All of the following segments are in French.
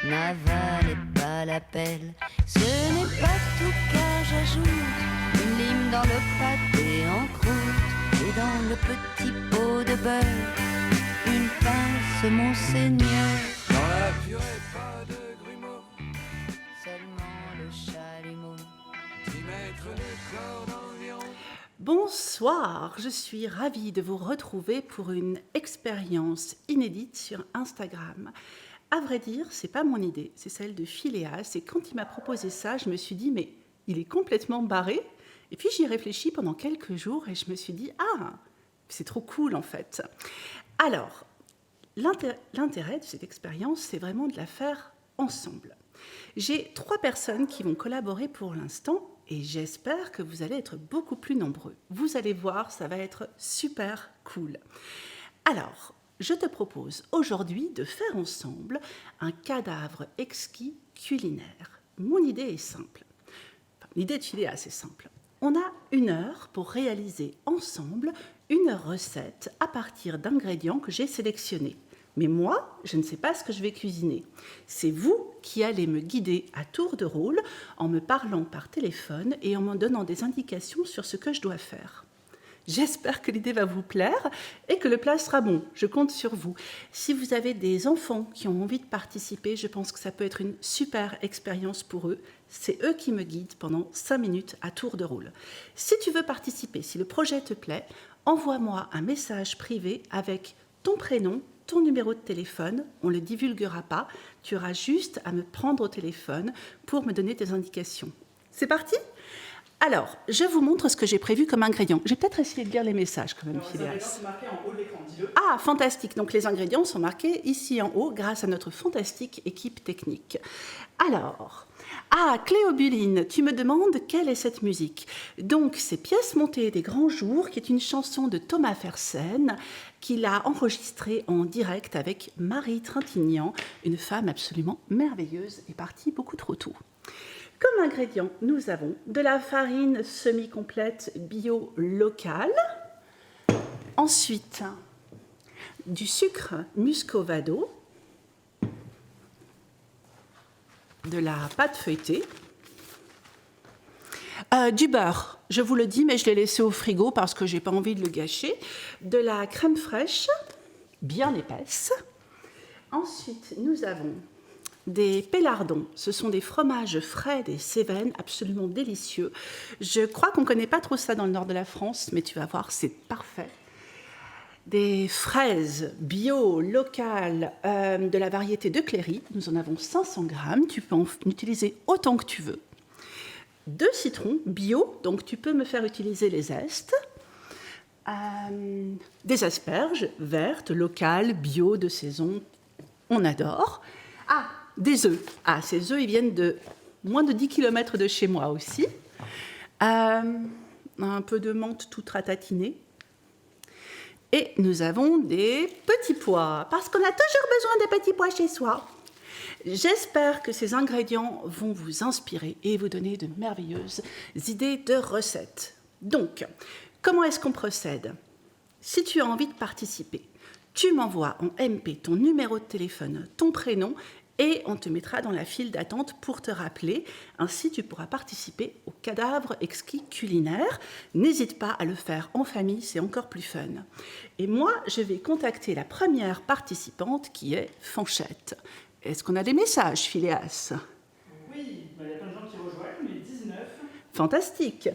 n'avalez pas l'appel. Ce n'est pas tout car j'ajoute une lime dans le pâté en croûte et dans le petit pot de beurre, une pince Monseigneur. Dans la purée, pas de grumeaux, Seulement le chalumeau. 10 mètres de corde environ. Bonsoir, je suis ravie de vous retrouver pour une expérience inédite sur Instagram. À vrai dire, c'est pas mon idée, c'est celle de Phileas. Et quand il m'a proposé ça, je me suis dit, mais il est complètement barré. Et puis j'y ai réfléchi pendant quelques jours et je me suis dit, ah, c'est trop cool en fait. Alors, l'intérêt de cette expérience, c'est vraiment de la faire ensemble. J'ai 3 personnes qui vont collaborer pour l'instant et j'espère que vous allez être beaucoup plus nombreux. Vous allez voir, ça va être super cool. Alors, je te propose aujourd'hui de faire ensemble un cadavre exquis culinaire. Mon idée est simple. Enfin, l'idée de Phileas est simple. On a 1 heure pour réaliser ensemble une recette à partir d'ingrédients que j'ai sélectionnés. Mais moi, je ne sais pas ce que je vais cuisiner. C'est vous qui allez me guider à tour de rôle en me parlant par téléphone et en me donnant des indications sur ce que je dois faire. J'espère que l'idée va vous plaire et que le plat sera bon. Je compte sur vous. Si vous avez des enfants qui ont envie de participer, je pense que ça peut être une super expérience pour eux. C'est eux qui me guident pendant 5 minutes à tour de rôle. Si tu veux participer, si le projet te plaît, envoie-moi un message privé avec ton prénom, ton numéro de téléphone, on ne le divulguera pas, tu auras juste à me prendre au téléphone pour me donner tes indications. C'est parti ? Alors, je vous montre ce que j'ai prévu comme ingrédients. J'ai peut-être essayé de lire les messages quand même, Phileas. Les ingrédients sont marqués en haut de l'écran, dis-le. Ah, fantastique. Donc les ingrédients sont marqués ici en haut grâce à notre fantastique équipe technique. Alors, Cléobuline, tu me demandes quelle est cette musique. Donc, c'est Pièces montées des grands jours, qui est une chanson de Thomas Fersen, qu'il a enregistrée en direct avec Marie Trintignant, une femme absolument merveilleuse et partie beaucoup trop tôt. Comme ingrédients, nous avons de la farine semi-complète bio locale, ensuite du sucre muscovado, de la pâte feuilletée, du beurre, je vous le dis, mais je l'ai laissé au frigo parce que je n'ai pas envie de le gâcher, de la crème fraîche, bien épaisse. Ensuite, nous avons des pélardons, ce sont des fromages frais des Cévennes, absolument délicieux. Je crois qu'on ne connaît pas trop ça dans le nord de la France, mais tu vas voir, c'est parfait. Des fraises bio, locales, de la variété de Cléry. Nous en avons 500 grammes. Tu peux en utiliser autant que tu veux. 2 citrons bio, donc tu peux me faire utiliser les zestes. Des asperges vertes, locales, bio, de saison. On adore. Des œufs. Ces œufs, ils viennent de moins de 10 km de chez moi aussi. Un peu de menthe toute ratatinée. Et nous avons des petits pois, parce qu'on a toujours besoin des petits pois chez soi. J'espère que ces ingrédients vont vous inspirer et vous donner de merveilleuses idées de recettes. Donc, comment est-ce qu'on procède ? Si tu as envie de participer, tu m'envoies en MP ton numéro de téléphone, ton prénom, et on te mettra dans la file d'attente pour te rappeler. Ainsi, tu pourras participer au cadavre exquis culinaire. N'hésite pas à le faire en famille, c'est encore plus fun. Et moi, je vais contacter la première participante qui est Fanchette. Est-ce qu'on a des messages, Phileas ? Oui, il y a plein de gens qui rejoignent, mais 19. Fantastique.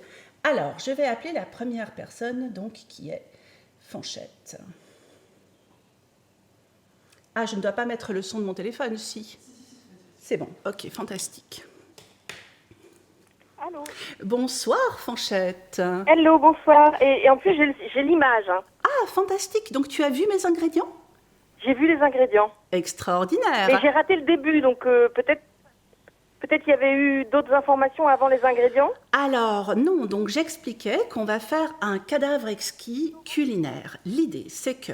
Alors, je vais appeler la première personne, donc, qui est Fanchette. Je ne dois pas mettre le son de mon téléphone, si. C'est bon, ok, fantastique. Allô. Bonsoir, Fanchette. Hello, bonsoir. Et en plus, j'ai l'image. Fantastique. Donc, tu as vu mes ingrédients ? J'ai vu les ingrédients. Extraordinaire. Mais j'ai raté le début, donc peut-être qu'il y avait eu d'autres informations avant les ingrédients. Alors, non, donc j'expliquais qu'on va faire un cadavre exquis culinaire. L'idée, c'est que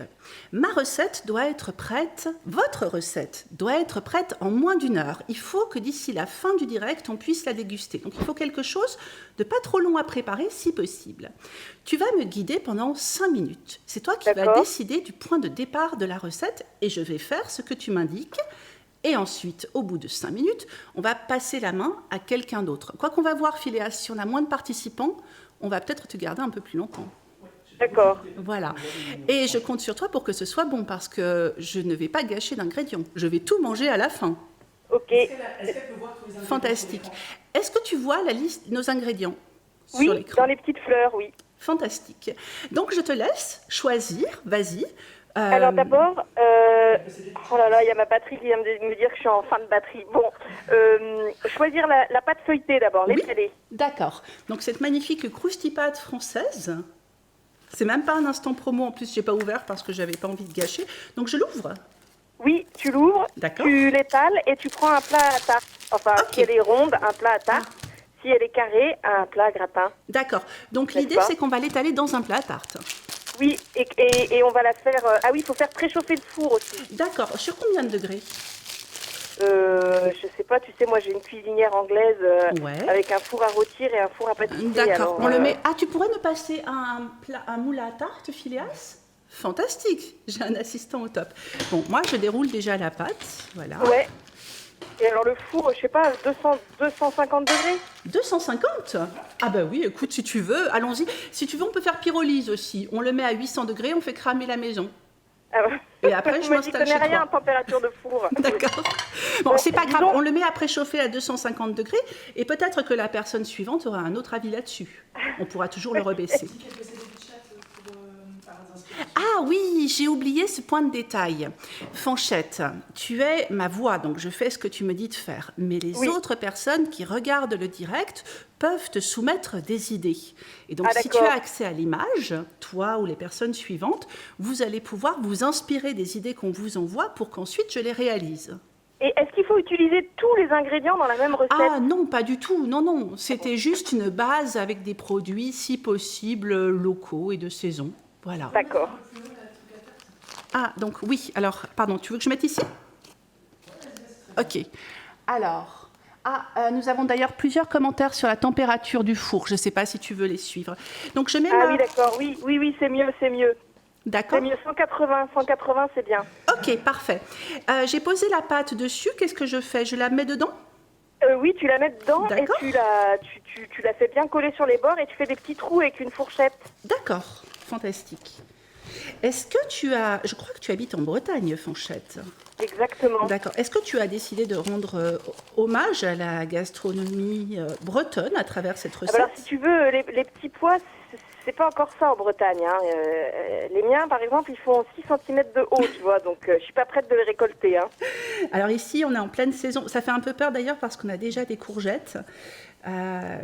ma recette doit être prête, votre recette doit être prête en moins d'1 heure. Il faut que d'ici la fin du direct, on puisse la déguster. Donc, il faut quelque chose de pas trop long à préparer, si possible. Tu vas me guider pendant 5 minutes. C'est toi qui vas décider du point de départ de la recette et je vais faire ce que tu m'indiques. Et ensuite, au bout de 5 minutes, on va passer la main à quelqu'un d'autre. Quoi qu'on va voir, Philéas, si on a moins de participants, on va peut-être te garder un peu plus longtemps. D'accord. Voilà. Et je compte sur toi pour que ce soit bon, parce que je ne vais pas gâcher d'ingrédients. Je vais tout manger à la fin. Ok. Est-ce qu'elle peut voir tous les ingrédients Fantastique. sur l'écran? Est-ce que tu vois la liste de nos ingrédients Oui, sur l'écran? dans les petites fleurs, oui. Fantastique. Donc, je te laisse choisir. Vas-y. Alors d'abord, oh là là, il y a ma batterie qui vient de me dire que je suis en fin de batterie. Bon, choisir la pâte feuilletée d'abord, Oui. l'étaler. D'accord. Donc, cette magnifique croustipade française. C'est même pas un instant promo. En plus, j'ai pas ouvert parce que j'avais pas envie de gâcher. Donc, je l'ouvre. Oui, tu l'ouvres, D'accord. tu l'étales et tu prends un plat à tarte. Enfin, Ok. si elle est ronde, un plat à tarte. Si elle est carrée, un plat à gratin. D'accord. Donc, N'est-ce l'idée, pas c'est qu'on va l'étaler dans un plat à tarte. Oui, et on va la faire... ah oui, il faut faire préchauffer le four aussi. D'accord. Sur combien de degrés? Je sais pas, tu sais, moi j'ai une cuisinière anglaise Ouais. avec un four à rôtir et un four à pâtisser. D'accord. alors, On le met. Ah, tu pourrais nous passer un moule à tarte, Philéas? Fantastique. J'ai un assistant au top. Bon, moi, je déroule déjà la pâte. Voilà. Ouais. Et alors le four, je sais pas, 250 degrés. 250? Ah bah oui, écoute, si tu veux, allons-y. Si tu veux, on peut faire pyrolyse aussi. On le met à 800 degrés, on fait cramer la maison. Ah ouais. Et après, je Moi, m'installe j'y connais chez rien toi. en température de four. D'accord. Bon, Bon, c'est pas grave, disons- on le met à préchauffer à 250 degrés et peut-être que la personne suivante aura un autre avis là-dessus. On pourra toujours le rebaisser. Quelques idées du chat pour, par inspiration. Ah oui, j'ai oublié ce point de détail. Fanchette, tu es ma voix, donc je fais ce que tu me dis de faire. Mais les Oui. autres personnes qui regardent le direct peuvent te soumettre des idées. Et donc, Ah, si tu d'accord. as accès à l'image, toi ou les personnes suivantes, vous allez pouvoir vous inspirer des idées qu'on vous envoie pour qu'ensuite je les réalise. Et est-ce qu'il faut utiliser tous les ingrédients dans la même recette? Ah non, pas du tout. Non, non. C'était juste une base avec des produits, si possible, locaux et de saison. Voilà. D'accord. Ah, donc oui. Alors, pardon, tu veux que je mette ici? Ok. Alors, nous avons d'ailleurs plusieurs commentaires sur la température du four. Je ne sais pas si tu veux les suivre. Donc, je mets Ah ma... oui, d'accord, oui, c'est mieux, c'est mieux. D'accord. C'est mieux, 180, c'est bien. Ok, parfait. J'ai posé la pâte dessus. Qu'est-ce que je fais? Je la mets dedans? Oui, tu la mets dedans et D'accord. tu la fais bien coller sur les bords et tu fais des petits trous avec une fourchette. D'accord. Fantastique. Est-ce que tu as... Je crois que tu habites en Bretagne, Fanchette. Exactement. D'accord. Est-ce que tu as décidé de rendre hommage à la gastronomie bretonne à travers cette Ah recette? bah alors, si tu veux, les petits pois, c'est pas encore ça en Bretagne. Hein. Les miens, par exemple, ils font 6 cm de haut, tu vois, donc je suis pas prête de les récolter. Hein. Alors ici, on est en pleine saison. Ça fait un peu peur d'ailleurs parce qu'on a déjà des courgettes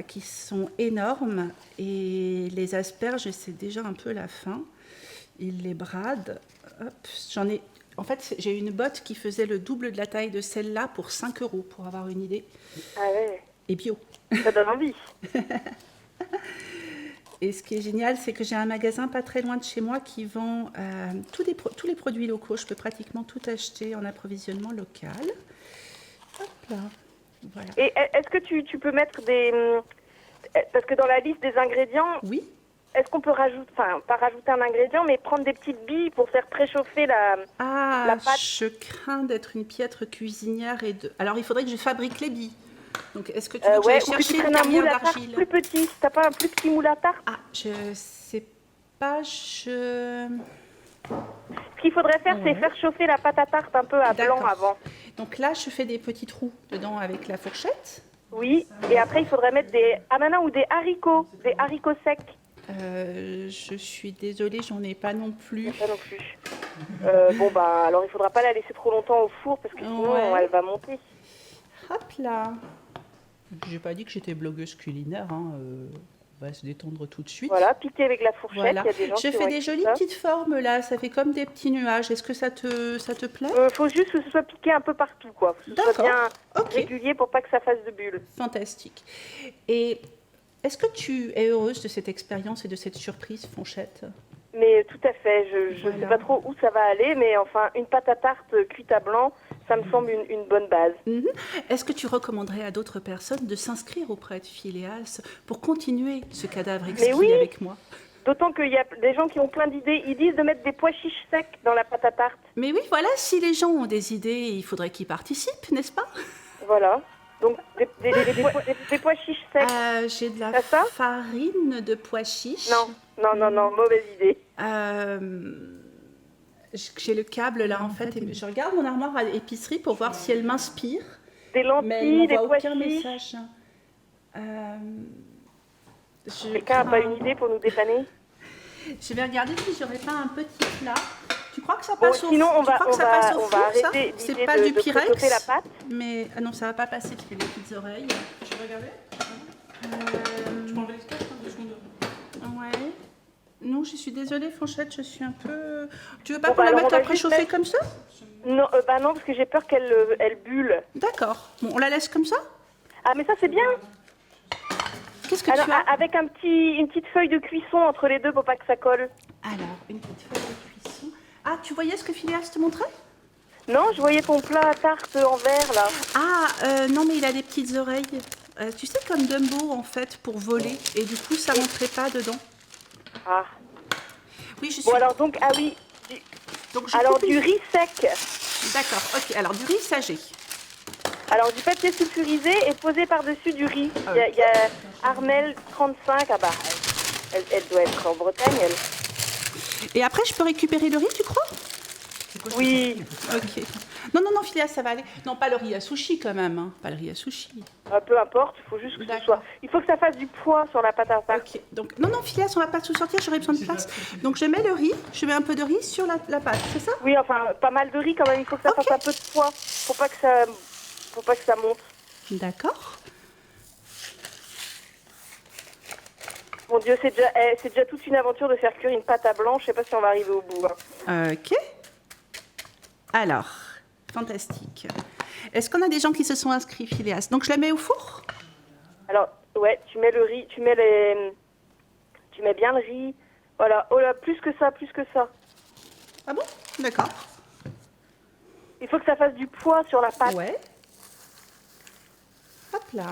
qui sont énormes et les asperges, c'est déjà un peu la fin. Ils les bradent. Hop, j'en ai... En fait, j'ai une botte qui faisait le double de la taille de celle-là pour 5 € pour avoir une idée. Ah ouais, Et bio. ça donne envie. Et ce qui est génial, c'est que j'ai un magasin pas très loin de chez moi qui vend tous les produits locaux. Je peux pratiquement tout acheter en approvisionnement local. Hop là. Voilà. Et est-ce que tu peux mettre des... Parce que dans la liste des ingrédients, Oui. est-ce qu'on peut rajouter... Enfin, pas rajouter un ingrédient, mais prendre des petites billes pour faire préchauffer la... Ah, La pâte. je crains d'être une piètre cuisinière et de... Alors, il faudrait que je fabrique les billes. Donc, est-ce que tu veux que ouais, j'aille ou que tu chercher une prennes un moule carrière à tarte d'argile? plus petit. T'as pas un plus petit moule à tarte? Ah, je sais pas, je... Ce qu'il faudrait faire, Ouais. c'est faire chauffer la pâte à tarte un peu à blanc D'accord. avant. Donc là, je fais des petits trous dedans avec la fourchette. Oui, et après, il faudrait mettre des ananas ou des haricots secs. Je suis désolée, j'en ai pas non plus. Pas non plus. Bon, bah, alors il faudra pas la laisser trop longtemps au four parce que sinon, Ouais. elle va monter. Hop là. J'ai pas dit que j'étais blogueuse culinaire. Hein. On va se détendre tout de suite. Voilà, piquer avec la fourchette. Voilà. Il y a des gens Je qui fais vont des écouter jolies ça. petites formes là. Ça fait comme des petits nuages. Est-ce que ça te plaît? Faut juste que ce soit piqué un peu partout, quoi. Que ce soit D'accord. bien Ok. régulier pour pas que ça fasse de bulles. Fantastique. Et est-ce que tu es heureuse de cette expérience et de cette surprise, Fanchette? Mais tout à fait, je Voilà. sais pas trop où ça va aller, mais enfin, une pâte à tarte cuite à blanc, ça me semble une bonne base. Mhm. Est-ce que tu recommanderais à d'autres personnes de s'inscrire auprès de Philéas pour continuer ce cadavre exquis oui. avec moi? D'autant qu'il y a des gens qui ont plein d'idées. Ils disent de mettre des pois chiches secs dans la pâte à tarte. Mais oui, voilà, si les gens ont des idées, il faudrait qu'ils participent, n'est-ce pas? Voilà. Donc, des pois chiches secs. J'ai de la T'as ça farine de pois chiches. Non, mauvaise idée. J'ai le câble là en fait. Et je regarde mon armoire à épicerie pour voir si elle m'inspire. Des Mais elle lentilles, des m'envoie pois aucun chiches. message. Quelqu'un n'a pas une idée pour nous dépanner? Je vais regarder si j'aurais pas un petit plat. Tu crois que ça Bon, passe au sinon, four? on va ça arrêter C'est l'idée pas de du Pyrex. préchauffer la pâte. Mais ah non, ça va pas passer. Tu fais des petites oreilles. Tu veux regarder Tu peux enlever les steaks, 2 secondes. Ouais. Non, je suis désolée, Fanchette, je suis un peu. Tu veux pas Bon, qu'on la alors, mette on à va juste préchauffer mettre- comme ça? Non, non, parce que j'ai peur qu'elle elle bulle. D'accord. Bon, on la laisse comme ça? Ah, mais ça, c'est bien. Qu'est-ce que Alors, tu as? avec une petite feuille de cuisson entre les deux pour pas que ça colle. Alors, une petite feuille de cuisson. Ah, tu voyais ce que Phileas te montrait? Non, je voyais ton plat à tarte en verre, là. Ah, non, mais il a des petites oreilles. Tu sais, comme Dumbo, en fait, pour voler. Et du coup, ça rentrait pas dedans. Ah. Oui, je suis. Bon, alors, donc, ah oui. Donc, je Alors, coupe du une- riz sec. D'accord, ok. Alors, du riz sagé. Alors, du papier sulfurisé et posé par-dessus du riz. Il y a Armel 35. Ah bah, elle doit être en Bretagne, elle. Et après, je peux récupérer le riz, tu crois? Oui, Ok. Non, Phileas, ça va aller. Non, pas le riz à sushi, quand même. Hein. Pas le riz à sushi. peu importe, il faut juste que ce D'accord. soit... Il faut que ça fasse du poids sur la pâte à tarte. Ok. Donc, non, Phileas, on va pas tout sortir, j'aurais besoin de place. Donc, je mets le riz, je mets un peu de riz sur la pâte, c'est ça? Oui, enfin, pas mal de riz quand même, il faut que ça Ok. fasse un peu de poids. Faut pas que ça monte. D'accord. Mon Dieu, c'est déjà toute une aventure de faire cuire une pâte à blanc. Je sais pas si on va arriver au bout. Hein. Ok. Alors, fantastique. Est-ce qu'on a des gens qui se sont inscrits, Phileas? Donc, je la mets au four? Alors, ouais, tu mets le riz, tu mets bien le riz. Voilà, oh là, plus que ça. Ah bon? D'accord. Il faut que ça fasse du poids sur la pâte. Ouais. Hop là.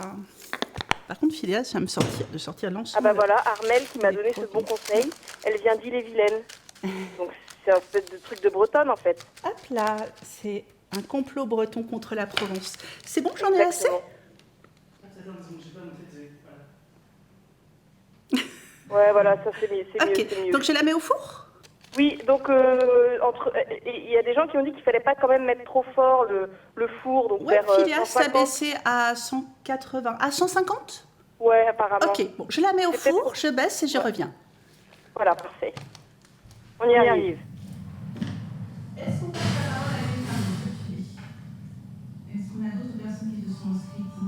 Par contre, Phileas vient de sortir Ah l'ensemble. bah voilà, Armel qui m'a Les donné ce produits. bon conseil. Elle vient d'Ille-et-Vilaine. Donc c'est un espèce de truc de bretonne en fait. Hop là, c'est un complot breton contre la Provence. C'est bon, j'en ai assez? Exactement. Ouais, voilà, ça c'est mieux, c'est Ok, mieux, c'est mieux. donc je la mets au four? Oui, donc il y a des gens qui ont dit qu'il fallait pas quand même mettre trop fort le four, donc Ouais, vers Phileas a 150. baissé à 180. À 150? Ouais, apparemment. Ok, bon, je la mets au C'est peut-être four, pour- je baisse et je reviens. Voilà, parfait. On y arrive. Est-ce qu'on passe la parole à quelqu'un d'autre? Est-ce qu'on a d'autres personnes qui se sont inscrites?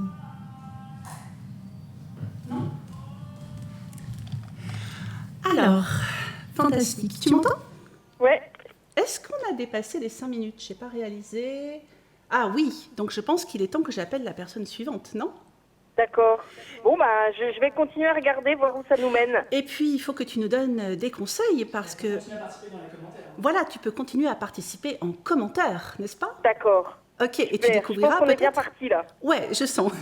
Non? Alors, fantastique. Tu m'entends? Ouais. Est-ce qu'on a dépassé les 5 minutes? Je n'ai pas réalisé. Ah oui, donc je pense qu'il est temps que j'appelle la personne suivante, non? D'accord. Bon, bah, je vais continuer à regarder, voir où ça nous mène. Et puis, il faut que tu nous donnes des conseils parce que... Voilà, tu peux continuer à participer en commentaire, n'est-ce pas? D'accord. Ok, et tu Super. Je découvriras pense qu'on est bien peut-être... parti là. Ouais, je sens.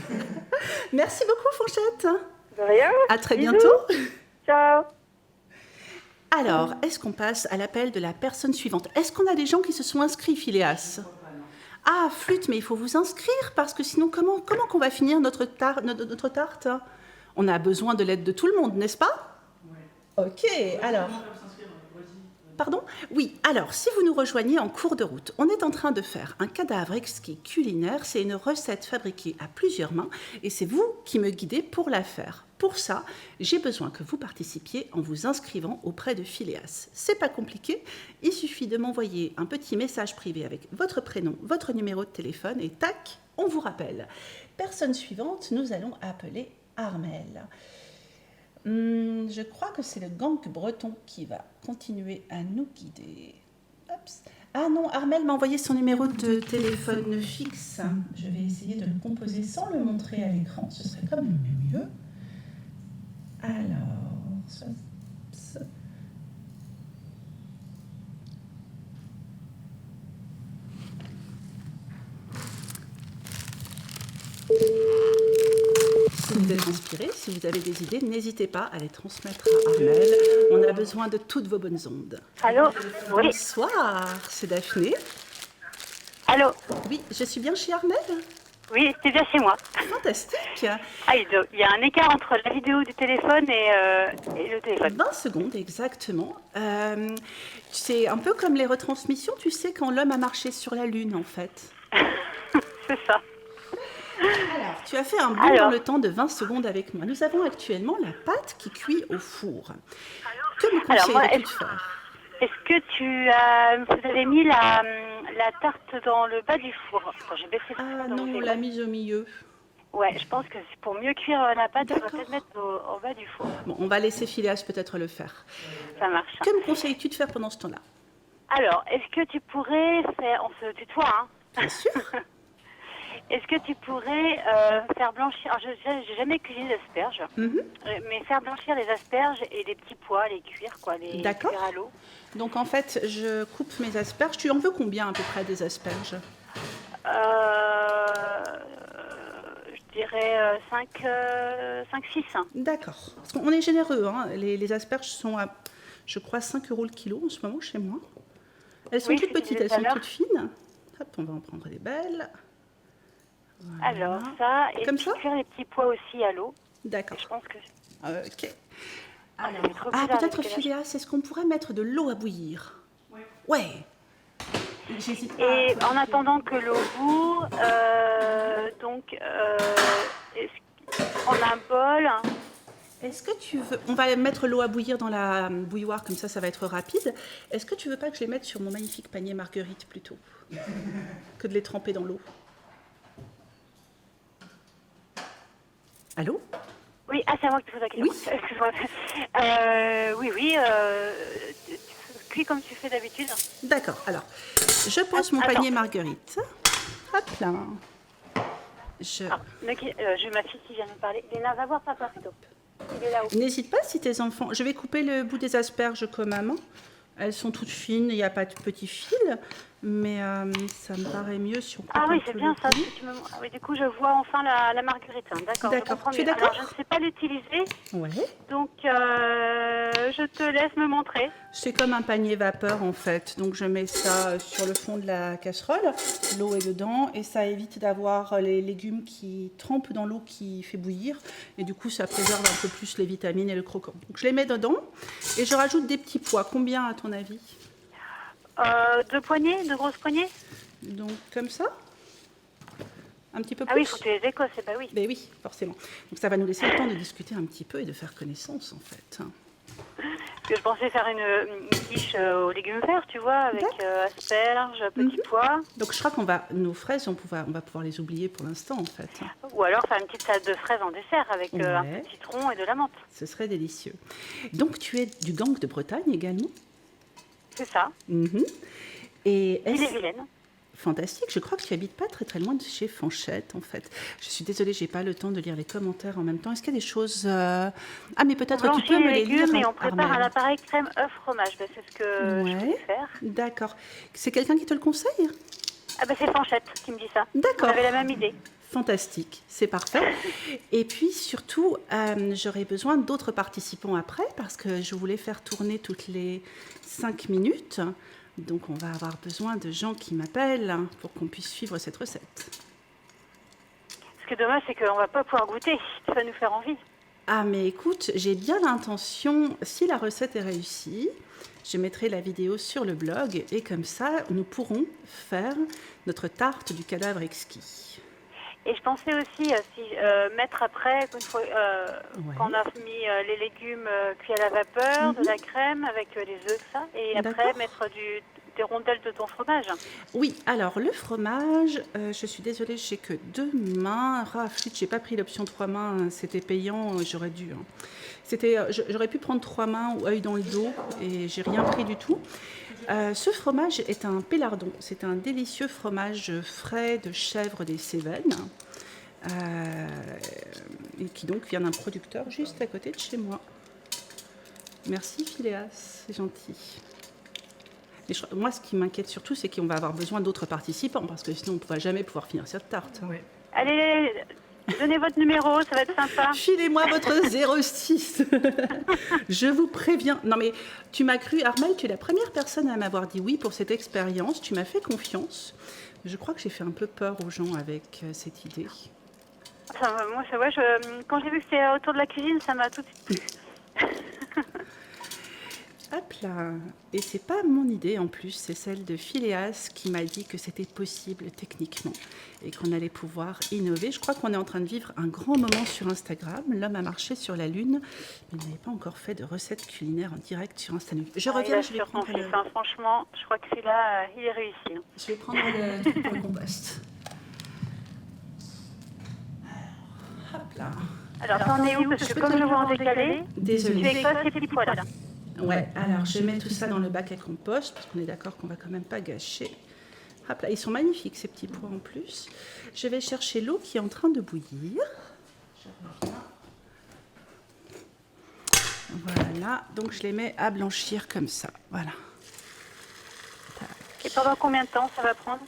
Merci beaucoup, Fanchette. De rien. À très Bisous. bientôt. Ciao. Alors, est-ce qu'on passe à l'appel de la personne suivante? Est-ce qu'on a des gens qui se sont inscrits, Phileas? Ah, flûte, mais il faut vous inscrire parce que sinon, comment qu'on va finir notre tarte? On a besoin de l'aide de tout le monde, n'est-ce pas? Ok, alors... Pardon? Oui, alors, si vous nous rejoignez en cours de route, on est en train de faire un cadavre exquis culinaire. C'est une recette fabriquée à plusieurs mains et c'est vous qui me guidez pour la faire. Pour ça, j'ai besoin que vous participiez en vous inscrivant auprès de Phileas. C'est pas compliqué, il suffit de m'envoyer un petit message privé avec votre prénom, votre numéro de téléphone et tac, on vous rappelle. Personne suivante, nous allons appeler Armel. Je crois que c'est le gang breton qui va continuer à nous guider. Ops. Ah non, Armel m'a envoyé son numéro de téléphone fixe. Je vais essayer de le composer sans le montrer à l'écran, ce serait quand même mieux. Alors, Si vous êtes inspiré, si vous avez des idées, n'hésitez pas à les transmettre à Armel. On a besoin de toutes vos bonnes ondes. Allô? Oui. Bonsoir, c'est Daphné. Allô? Oui, je suis bien chez Armel. Oui, c'est bien chez moi. Fantastique. Ah, il y a un écart entre la vidéo du téléphone et le téléphone. 20 secondes, exactement. C'est un peu comme les retransmissions, tu sais, quand l'homme a marché sur la Lune, en fait. C'est ça. Alors, tu as fait un bond dans le temps de 20 secondes avec moi. Nous avons actuellement la pâte qui cuit au four. Que me conseillerais-tu de faire? Est-ce que vous avez mis la tarte dans le bas du four? Attends, j'ai baissé le Ah four, donc non, on j'ai- l'a mise au milieu. Ouais, je pense que c'est pour mieux cuire la pâte, on va D'accord. peut-être mettre au bas du four. Bon, on va laisser Phileas peut-être le faire. Ça marche. Que me conseilles-tu de faire pendant ce temps-là? Alors, est-ce que tu pourrais faire... On se tutoie, hein? Bien sûr. Est-ce que tu pourrais faire blanchir... Alors, j'ai jamais cuisiné d'asperges, mais faire blanchir les asperges et les petits pois, les cuire, quoi, les D'accord. cuire à l'eau. Donc en fait, je coupe mes asperges. Tu en veux combien à peu près des asperges? Je dirais 5-6. D'accord. Parce qu'on est généreux, hein. Les asperges sont à, je crois, 5 € le kilo en ce moment chez moi. Elles sont Oui, toutes c'est ce que petites, je elles disais tout à sont l'heure. toutes fines. Hop, on va en prendre des belles. Alors ça, et Comme puis ça cuire les petits pois aussi à l'eau. D'accord. Je pense que... Ok. Ah, Alors, ça fait trop ah, bizarre, peut-être parce que là, Phileas, est-ce qu'on pourrait mettre de l'eau à bouillir? Ouais. J'hésite pas. Et en attendant que l'eau bout, on a un bol. Est-ce que tu veux... On va mettre l'eau à bouillir dans la bouilloire, comme ça va être rapide. Est-ce que tu veux pas que je les mette sur mon magnifique panier marguerite plutôt que de les tremper dans l'eau? Allô? Oui, c'est à moi que tu poses la question. Oui. Excuse-moi. Tu cuis comme tu fais d'habitude. D'accord, alors, je pose mon Attends. panier marguerite. Hop là. J'ai ma fille qui vient me parler. Léna, va voir papa plutôt. Il est là-haut. N'hésite pas si tes enfants... Je vais couper le bout des asperges comme maman. Elles sont toutes fines, il n'y a pas de petits fils, mais ça me paraît mieux si on coupe Ah oui, un c'est peu bien le ça. bout. Ah oui, du coup, je vois enfin la marguerite. Hein. D'accord. je D'accord. comprends Tu es mieux. d'accord? Alors, je ne sais pas l'utiliser, Ouais. donc je te laisse me montrer. C'est comme un panier vapeur en fait. Donc je mets ça sur le fond de la casserole, l'eau est dedans et ça évite d'avoir les légumes qui trempent dans l'eau qui fait bouillir et du coup ça préserve un peu plus les vitamines et le croquant. Donc je les mets dedans et je rajoute des petits pois. Combien à ton avis? 2 poignées, 2 grosses poignées. Donc comme ça? Un petit peu plus? Ah oui, il faut que tu les écosses, bah oui. Ben oui, forcément. Donc ça va nous laisser le temps de discuter un petit peu et de faire connaissance en fait. Parce que je pensais faire une quiche aux légumes verts, tu vois, avec asperges, petits pois. Donc je crois qu'on va, nos fraises, on va pouvoir les oublier pour l'instant en fait. Ou alors faire une petite salade de fraises en dessert avec un Ouais. peu de citron et de la menthe. Ce serait délicieux. Donc tu es du gang de Bretagne également? C'est ça. Mhm. Et Il est est-ce... vilaine. Fantastique, je crois que tu habites pas très très loin de chez Fanchette en fait. Je suis désolée, j'ai pas le temps de lire les commentaires en même temps. Est-ce qu'il y a des choses... Ah mais peut-être On tu peux blanchit me les les lire, légumes et on prépare Armelle. à l'appareil crème œuf fromage. Bah, c'est ce que je Ouais. voulais faire. D'accord. C'est quelqu'un qui te le conseille? Ah bah c'est Fanchette qui me dit ça. D'accord. On avait la même idée. Fantastique, c'est parfait. Et puis surtout, j'aurais besoin d'autres participants après parce que je voulais faire tourner toutes les 5 minutes. Donc on va avoir besoin de gens qui m'appellent pour qu'on puisse suivre cette recette. Ce qui est dommage, c'est qu'on va pas pouvoir goûter. Ça va nous faire envie. Ah mais écoute, j'ai bien l'intention, si la recette est réussie, je mettrai la vidéo sur le blog et comme ça, nous pourrons faire notre tarte du cadavre exquis. Et je pensais aussi mettre après, une fois, quand on a mis les légumes cuits à la vapeur, de la crème avec les œufs, tout ça, et après D'accord. mettre des rondelles de ton fromage. Oui, alors le fromage, je suis désolée, j'ai que 2 mains. Ah, flûte, j'ai pas pris l'option 3 mains, c'était payant, j'aurais dû. J'aurais pu prendre 3 mains ou œil dans le dos et j'ai rien pris du tout. Ce fromage est un pélardon, c'est un délicieux fromage frais de chèvre des Cévennes et qui donc vient d'un producteur juste à côté de chez moi. Merci Phileas, c'est gentil. Et moi, ce qui m'inquiète surtout, c'est qu'on va avoir besoin d'autres participants, parce que sinon, on ne pourra jamais pouvoir finir cette tarte. Oui. Allez, Donnez votre numéro, ça va être sympa. Filez-moi votre 06. Je vous préviens. Non mais tu m'as cru, Armelle, tu es la première personne à m'avoir dit oui pour cette expérience. Tu m'as fait confiance. Je crois que j'ai fait un peu peur aux gens avec cette idée. Moi, ça, ouais, quand j'ai vu que c'était autour de la cuisine, ça m'a tout de suite plu. Hop là. Et c'est pas mon idée en plus, c'est celle de Phileas qui m'a dit que c'était possible techniquement et qu'on allait pouvoir innover. Je crois qu'on est en train de vivre un grand moment sur Instagram. L'homme a marché sur la Lune, mais il n'avait pas encore fait de recette culinaire en direct sur Instagram. Je reviens, je vais prendre le... Franchement, je crois que celui-là, il est réussi. Je vais prendre le truc pour le compost. Alors, hop là. Alors, t'en es où? Parce que comme je vois en décalé, Désolée. tu es quoi ces petits pois là? Ouais, alors je mets tout ça dans le bac à compost, parce qu'on est d'accord qu'on va quand même pas gâcher. Hop là, ils sont magnifiques ces petits pois en plus. Je vais chercher l'eau qui est en train de bouillir. Je reviens. Voilà, donc je les mets à blanchir comme ça. Voilà. Tac. Et pendant combien de temps ça va prendre?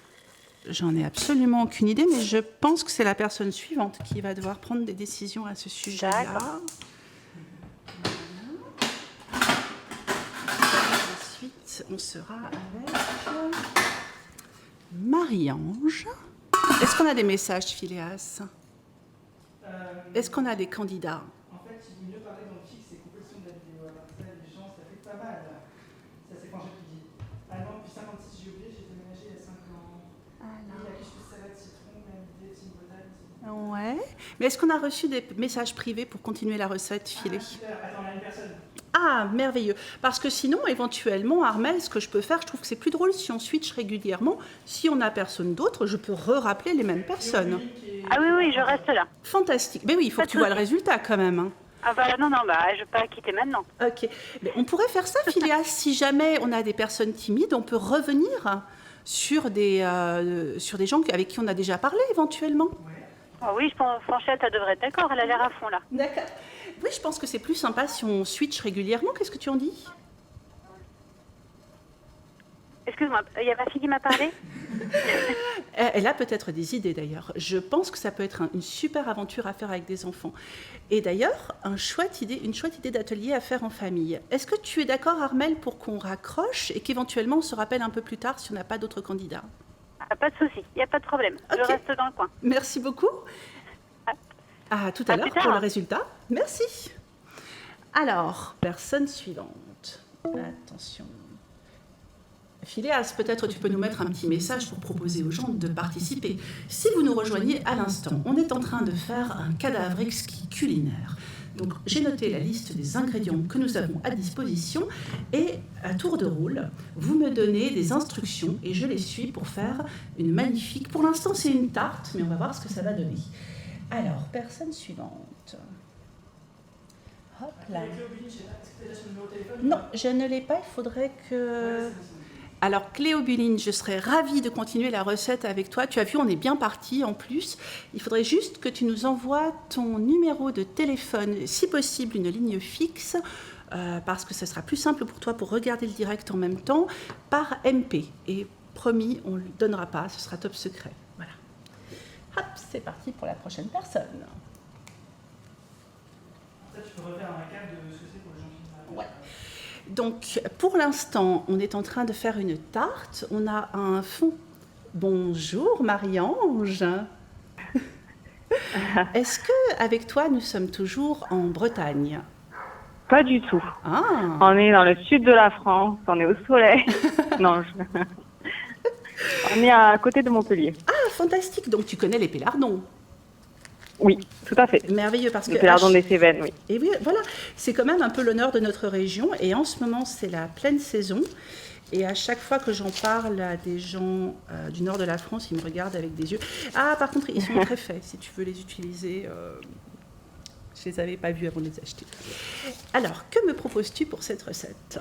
J'en ai absolument aucune idée, mais je pense que c'est la personne suivante qui va devoir prendre des décisions à ce sujet-là. D'accord. Ensuite, on sera avec Marie-Ange. Est-ce qu'on a des messages, Phileas? Est-ce qu'on a des candidats? En fait, il vaut mieux parler dans le fixe et couper le son de la vidéo. Alors ça, les gens, ça fait pas mal. Ça, c'est quand j'ai tout dit. Allemand, depuis 56, j'ai oublié, j'ai déménagé il y a 5 ans. Il y a couscous salade citron, même idée, Team Bretagne. Ouais. Mais est-ce qu'on a reçu des messages privés pour continuer la recette filée? Super, attends, on a une personne. Ah, merveilleux. Parce que sinon, éventuellement, Armelle, ce que je peux faire, je trouve que c'est plus drôle si on switch régulièrement. Si on n'a personne d'autre, je peux rappeler les mêmes personnes. Ah oui, je reste là. Fantastique. Mais oui, il faut que tu vois le résultat quand même. Hein. Ah bah non, je vais pas quitter maintenant. Ok. Mais on pourrait faire ça, Phileas. Si jamais on a des personnes timides, on peut revenir sur des gens avec qui on a déjà parlé éventuellement. Ah oui, je pense Franchette, elle devrait être d'accord, elle a l'air à fond là. D'accord. Oui, je pense que c'est plus sympa si on switch régulièrement. Qu'est-ce que tu en dis? Excuse-moi, il y a ma fille qui m'a parlé? Elle a peut-être des idées d'ailleurs. Je pense que ça peut être une super aventure à faire avec des enfants. Et d'ailleurs, une chouette idée d'atelier à faire en famille. Est-ce que tu es d'accord, Armelle, pour qu'on raccroche et qu'éventuellement on se rappelle un peu plus tard si on n'a pas d'autres candidats? Pas de souci, il n'y a pas de problème. Okay. Je reste dans le coin. Merci beaucoup. À tout à l'heure pour le résultat. Merci. Alors, personne suivante. Attention. Phileas, peut-être tu peux nous mettre un petit message pour proposer aux gens de participer. Si vous nous rejoignez à l'instant, on est en train de faire un cadavre exquis culinaire. Donc, j'ai noté la liste des ingrédients que nous avons à disposition et à tour de rôle, vous me donnez des instructions et je les suis pour faire une magnifique... Pour l'instant, c'est une tarte, mais on va voir ce que ça va donner. Alors, personne suivante. Hop là. Non, je ne l'ai pas, il faudrait que... Alors, Cléobuline, je serais ravie de continuer la recette avec toi. Tu as vu, on est bien parti en plus. Il faudrait juste que tu nous envoies ton numéro de téléphone, si possible une ligne fixe, parce que ce sera plus simple pour toi pour regarder le direct en même temps, par MP. Et promis, on ne le donnera pas, ce sera top secret. Voilà. Hop, c'est parti pour la prochaine personne. Ça, tu peux refaire un récap de ce que c'est pour les gens qui ne Ouais. Donc, pour l'instant, on est en train de faire une tarte. On a un fond. Bonjour, Marie-Ange. Est-ce que, avec toi, nous sommes toujours en Bretagne? Pas du tout. Ah. On est dans le sud de la France, on est au soleil. Non, on est à côté de Montpellier. Ah, fantastique. Donc, tu connais les Pélardons? Oui, tout à fait. Merveilleux parce que... Les Pélardons des Cévennes, oui. Et oui, voilà, c'est quand même un peu l'honneur de notre région. Et en ce moment, c'est la pleine saison. Et à chaque fois que j'en parle à des gens du nord de la France, ils me regardent avec des yeux. Ah, par contre, ils sont très faits. Si tu veux les utiliser, je les avais pas vus avant de les acheter. Alors, que me proposes-tu pour cette recette?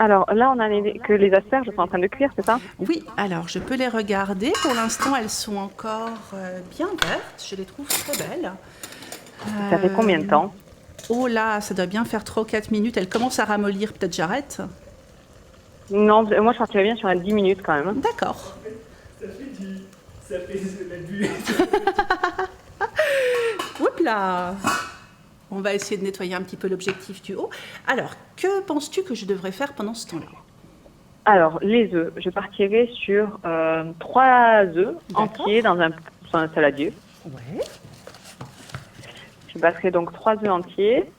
Alors là, on a que les asperges sont en train de cuire, c'est ça? Oui, alors je peux les regarder. Pour l'instant, elles sont encore bien vertes. Je les trouve très belles. Ça fait combien de temps? Oh là, ça doit bien faire 3 ou 4 minutes. Elles commencent à ramollir. Peut-être j'arrête? Non, moi je partirais bien sur 10 minutes quand même. D'accord. Ça fait de la bulle. là. On va essayer de nettoyer un petit peu l'objectif du haut. Alors, que penses-tu que je devrais faire pendant ce temps-là? Alors, les œufs, je partirai sur 3 œufs entiers dans un saladier. Ouais. Je battrai donc 3 œufs entiers.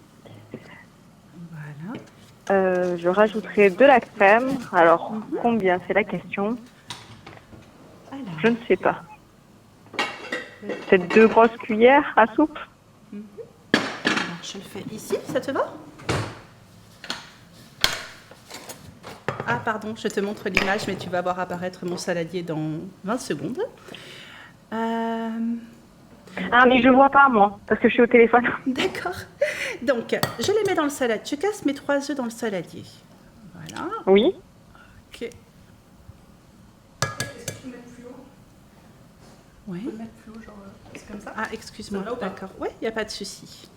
Voilà. Je rajouterai de la crème. Alors, combien? C'est la question. Alors, Je ne sais pas. Peut-être 2 grosses cuillères à soupe. alors, je le fais ici, ça te va? Ah, pardon, je te montre l'image, mais tu vas voir apparaître mon saladier dans 20 secondes. Ah, mais je vois pas, moi, parce que je suis au téléphone. D'accord. Donc, je les mets dans le saladier. Je casse mes 3 œufs dans le saladier. Voilà. Oui. Ok. Est-ce que tu peux mettre plus haut? Oui. Tu peux le mettre plus haut, genre, c'est comme ça? Ah, excuse-moi. Ça va ou pas? D'accord. Oui, il n'y a pas de souci.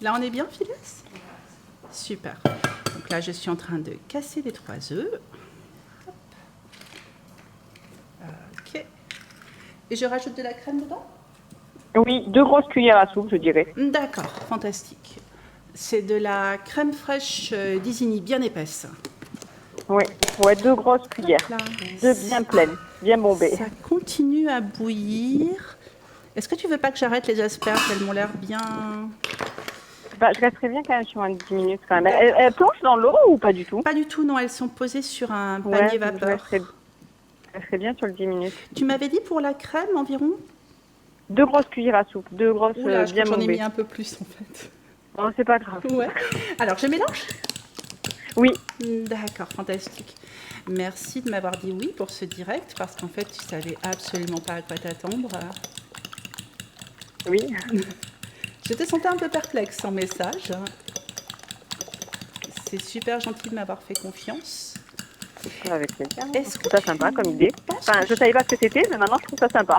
Là, on est bien, Phileas? Super. Donc là, je suis en train de casser les 3 œufs. Hop. Ok. Et je rajoute de la crème dedans? Oui, 2 grosses cuillères à soupe, je dirais. D'accord, fantastique. C'est de la crème fraîche d'Isigny, bien épaisse. Oui, ouais, 2 grosses cuillères. Là. 2 bien pleines, bien bombées. Ça continue à bouillir. Est-ce que tu veux pas que j'arrête les asperges? Elles m'ont l'air bien... Bah, je resterai bien quand même sur 10 minutes quand même. Elles plongent dans l'eau ou pas du tout? Pas du tout, non. Elles sont posées sur un Ouais, panier je vapeur. resterai bien sur le 10 minutes. Tu m'avais dit pour la crème environ? 2 grosses cuillères à soupe, 2 grosses Oula, je crois bien que j'en ai bombées. mis un peu plus en fait. Bon, c'est pas grave. Ouais. Alors, je mélange? Oui, D'accord, fantastique. Merci de m'avoir dit oui pour ce direct, parce qu'en fait, tu savais absolument pas à quoi t'attendre. oui. Je te sentais un peu perplexe sans message. C'est super gentil de m'avoir fait confiance. Avec plaisir. Est-ce Je que trouve ça tu sympa comme idée. penses Enfin, que je savais pas ce que c'était, mais maintenant je trouve ça sympa.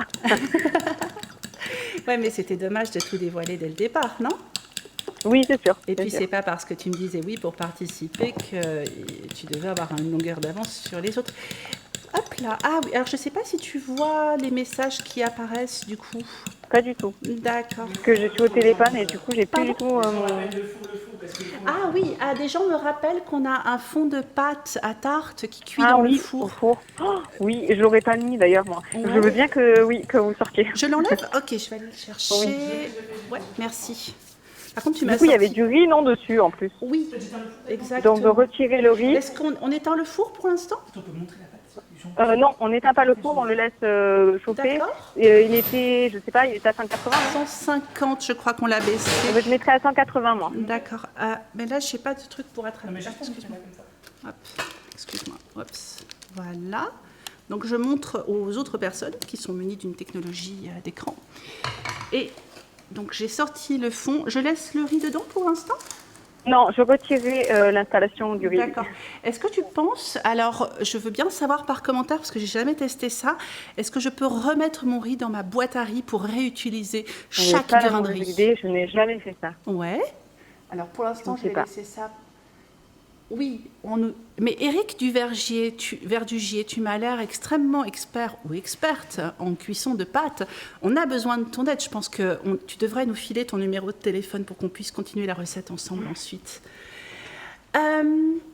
Ouais, mais c'était dommage de tout dévoiler dès le départ, non? Oui, c'est sûr. Et puis, sûr. c'est pas parce que tu me disais oui pour participer que tu devais avoir une longueur d'avance sur les autres. Hop là. Ah oui, alors je sais pas si tu vois les messages qui apparaissent du coup. Pas du tout. D'accord. Parce que je suis au téléphone et du coup, j'ai plus du tout mon... Ah oui, ah, des gens me rappellent qu'on a un fond de pâte à tarte qui cuit Ah dans oui, le four. au four. Oh, oui, je l'aurais pas mis d'ailleurs, moi. Ouais. Je veux bien que vous sortiez. Je l'enlève? Ok, je vais aller le chercher. Oui. Ouais, merci. Par contre, tu m'as Du coup, il y sorti... avait du riz non dessus en plus. Oui, exactement. Donc, de retirer le riz. Est-ce qu'on éteint le four pour l'instant? Non, on n'éteint pas le four, on le laisse chauffer. D'accord. Il était, je sais pas, il était à 180. 150, je crois qu'on l'a baissé. Je mettrais à 180, moi. D'accord. Mais là, je n'ai pas de truc pour attraper. Excuse-moi. Hop. Excuse-moi. Oups. Voilà. Donc, je montre aux autres personnes qui sont munies d'une technologie d'écran. Et donc, j'ai sorti le fond. Je laisse le riz dedans pour l'instant? Non, je retirerai l'installation du riz. D'accord. Est-ce que tu penses, alors je veux bien savoir par commentaire parce que j'ai jamais testé ça, est-ce que je peux remettre mon riz dans ma boîte à riz pour réutiliser chaque grain de riz? Idée, je n'ai jamais fait ça. Ouais. Alors pour l'instant, je Je ne vais sais pas. laisser ça. Oui, mais Éric Duvergier, tu m'as l'air extrêmement expert ou experte en cuisson de pâtes. On a besoin de ton aide. Je pense que tu devrais nous filer ton numéro de téléphone pour qu'on puisse continuer la recette ensemble ensuite.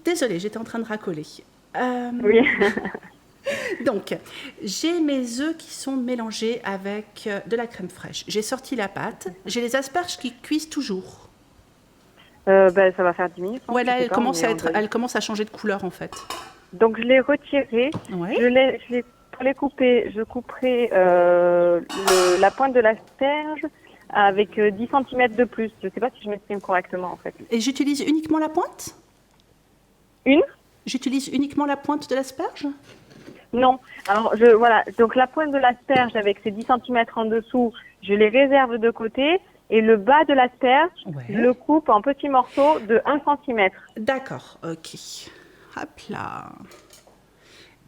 Désolée, j'étais en train de racoler. Oui. Donc, j'ai mes œufs qui sont mélangés avec de la crème fraîche. J'ai sorti la pâte. J'ai les asperges qui cuisent toujours. Ça va faire 10 minutes. Ouais, là, je sais pas, elle commence à changer de couleur, en fait. Donc, je les retirerai. Ouais. Pour les couper, je couperai la pointe de l'asperge avec 10 cm de plus. Je ne sais pas si je m'exprime correctement, en fait. Et j'utilise uniquement la pointe? Une? J'utilise uniquement la pointe de l'asperge? Non. Alors, voilà. Donc, la pointe de l'asperge avec ses 10 cm en dessous, je les réserve de côté. Et le bas de l'asperge, je le coupe en petits morceaux de 1 cm. D'accord, ok. Hop là.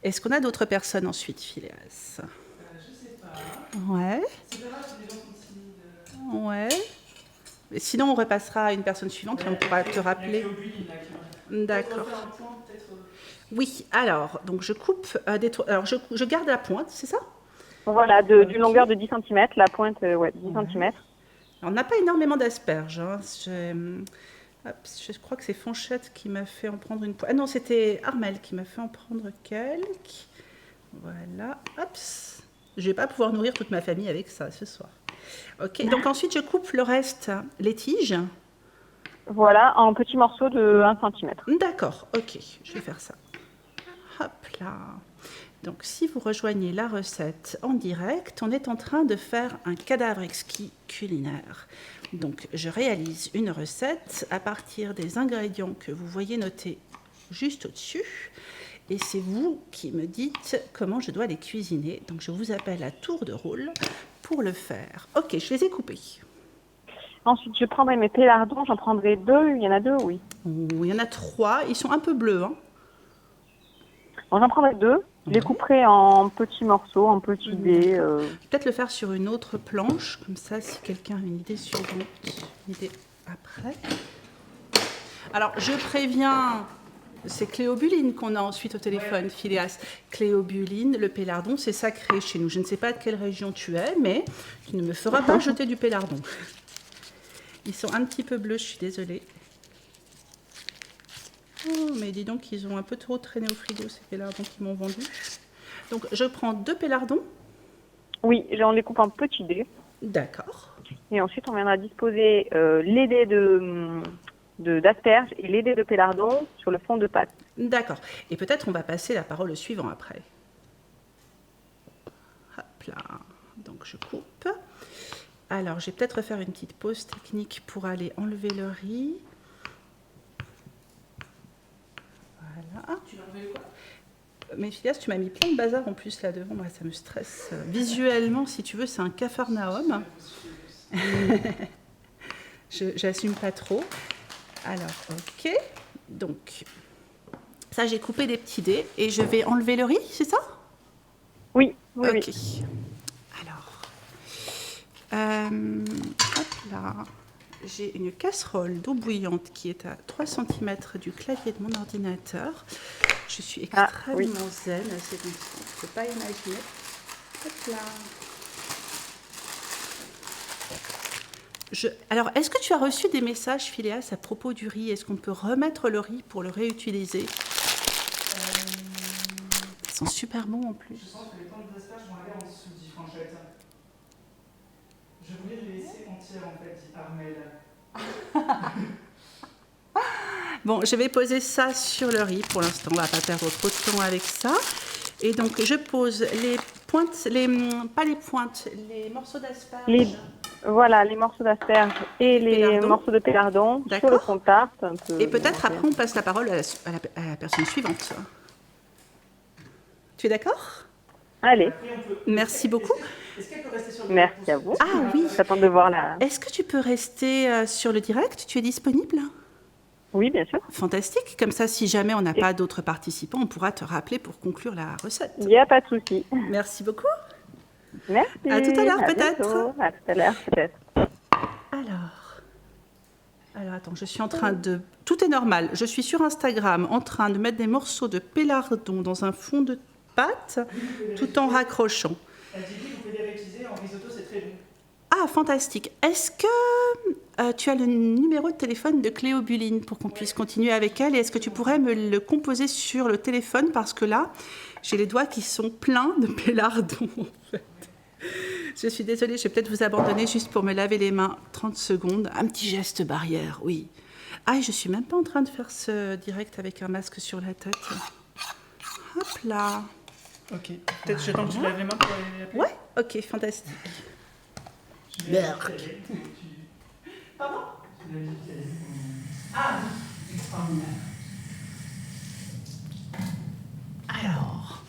Est-ce qu'on a d'autres personnes ensuite, Phileas? Je sais pas. Ouais. C'est pas grave si les gens sont timides. Ouais. Mais sinon, on repassera à une personne suivante et on pourra te rappeler. D'accord. Oui, alors, donc je coupe alors je garde la pointe, c'est ça? Voilà, d'une longueur de 10 cm, la pointe, 10 cm. Alors, on n'a pas énormément d'asperges. Hein. Je crois que c'est Fanchette qui m'a fait en prendre une pointe. Ah non, c'était Armel qui m'a fait en prendre quelques. Voilà, hop. Je ne vais pas pouvoir nourrir toute ma famille avec ça ce soir. Ok, donc ensuite je coupe le reste, les tiges. Voilà, en petits morceaux de 1 cm. D'accord, ok, je vais faire ça. Hop là. Donc si vous rejoignez la recette en direct, on est en train de faire un cadavre exquis culinaire. Donc je réalise une recette à partir des ingrédients que vous voyez notés juste au-dessus. Et c'est vous qui me dites comment je dois les cuisiner. Donc je vous appelle à tour de rôle pour le faire. Ok, je les ai coupés. Ensuite, je prendrai mes pélardons, j'en prendrai 2. Il y en a 2, oui. Il y en a 3, ils sont un peu bleus. Hein. Bon, j'en prendrai 2. Je les couperai en petits morceaux, en petits dés. Peut-être le faire sur une autre planche, comme ça, si quelqu'un a une idée suivante, une idée après. Alors, je préviens, c'est Cléobuline qu'on a ensuite au téléphone, Phileas. Cléobuline, le pélardon, c'est sacré chez nous. Je ne sais pas de quelle région tu es, mais tu ne me feras pas jeter du pélardon. Ils sont un petit peu bleus, je suis désolée. Oh, mais dis donc, ils ont un peu trop traîné au frigo, ces pélardons qu'ils m'ont vendus. Donc, je prends 2 pélardons. Oui, on les coupe en petits dés. D'accord. Et ensuite, on viendra disposer les dés d'asperges et les dés de pélardon sur le fond de pâte. D'accord. Et peut-être on va passer la parole au suivant après. Hop là. Donc, je coupe. Alors, je vais peut-être refaire une petite pause technique pour aller enlever le riz. Voilà. Tu vas enlever quoi? Mais Phileas, tu m'as mis plein de bazar en plus là devant. Moi, ça me stresse. Visuellement, si tu veux, c'est un capharnaüm. J'assume pas trop. Alors, ok. Donc, ça, j'ai coupé des petits dés et je vais enlever le riz, c'est ça? Oui, Ok. oui. Alors, hop là. J'ai une casserole d'eau bouillante qui est à 3 cm du clavier de mon ordinateur. Je suis extrêmement zen à ces conditions. Je ne peux pas imaginer. Hop là. Alors, est-ce que tu as reçu des messages, Phileas, à propos du riz? Est-ce qu'on peut remettre le riz pour le réutiliser? Ils sont super bons en plus. Je sens que les plantes d'asperges vont aller en dessous, dit Franchette. Je voulais les laisser entières, en fait, dit Armel. Bon, je vais poser ça sur le riz pour l'instant. On ne va pas perdre trop de temps avec ça. Et donc, je pose les pointes, les morceaux d'asperges. Voilà, les morceaux d'asperges et les morceaux de pélardon sur le fond de tarte. Et peut-être après, on passe la parole à la personne suivante. Tu es d'accord? Allez. Merci beaucoup. Est-ce qu'elle peut rester sur le Merci à vous. Ah oui. J'attends de voir la... Est-ce que tu peux rester sur le direct? Tu es disponible? Oui, bien sûr. Fantastique. Comme ça, si jamais on n'a pas d'autres participants, on pourra te rappeler pour conclure la recette. Il n'y a pas de souci. Merci beaucoup. Merci. À tout à l'heure, peut-être. À tout à l'heure, peut-être. Alors, attends, je suis en train de... Tout est normal. Je suis sur Instagram en train de mettre des morceaux de pélardon dans un fond de pâte tout en raccrochant. Elle dit oui, vous pouvez les réutiliser en risotto, c'est très bon. Ah, fantastique. Est-ce que tu as le numéro de téléphone de Cléobuline pour qu'on puisse continuer avec elle? Et est-ce que tu pourrais me le composer sur le téléphone? Parce que là, j'ai les doigts qui sont pleins de pélardon, en fait. Je suis désolée, je vais peut-être vous abandonner juste pour me laver les mains 30 secondes. Un petit geste barrière, oui. Ah, et je suis même pas en train de faire ce direct avec un masque sur la tête. Hop là. Ok, peut-être j'attends que tu laves les mains pour aller appeler. Ouais, ok, fantastique. Merde. Pardon? Ah, extraordinaire. Alors,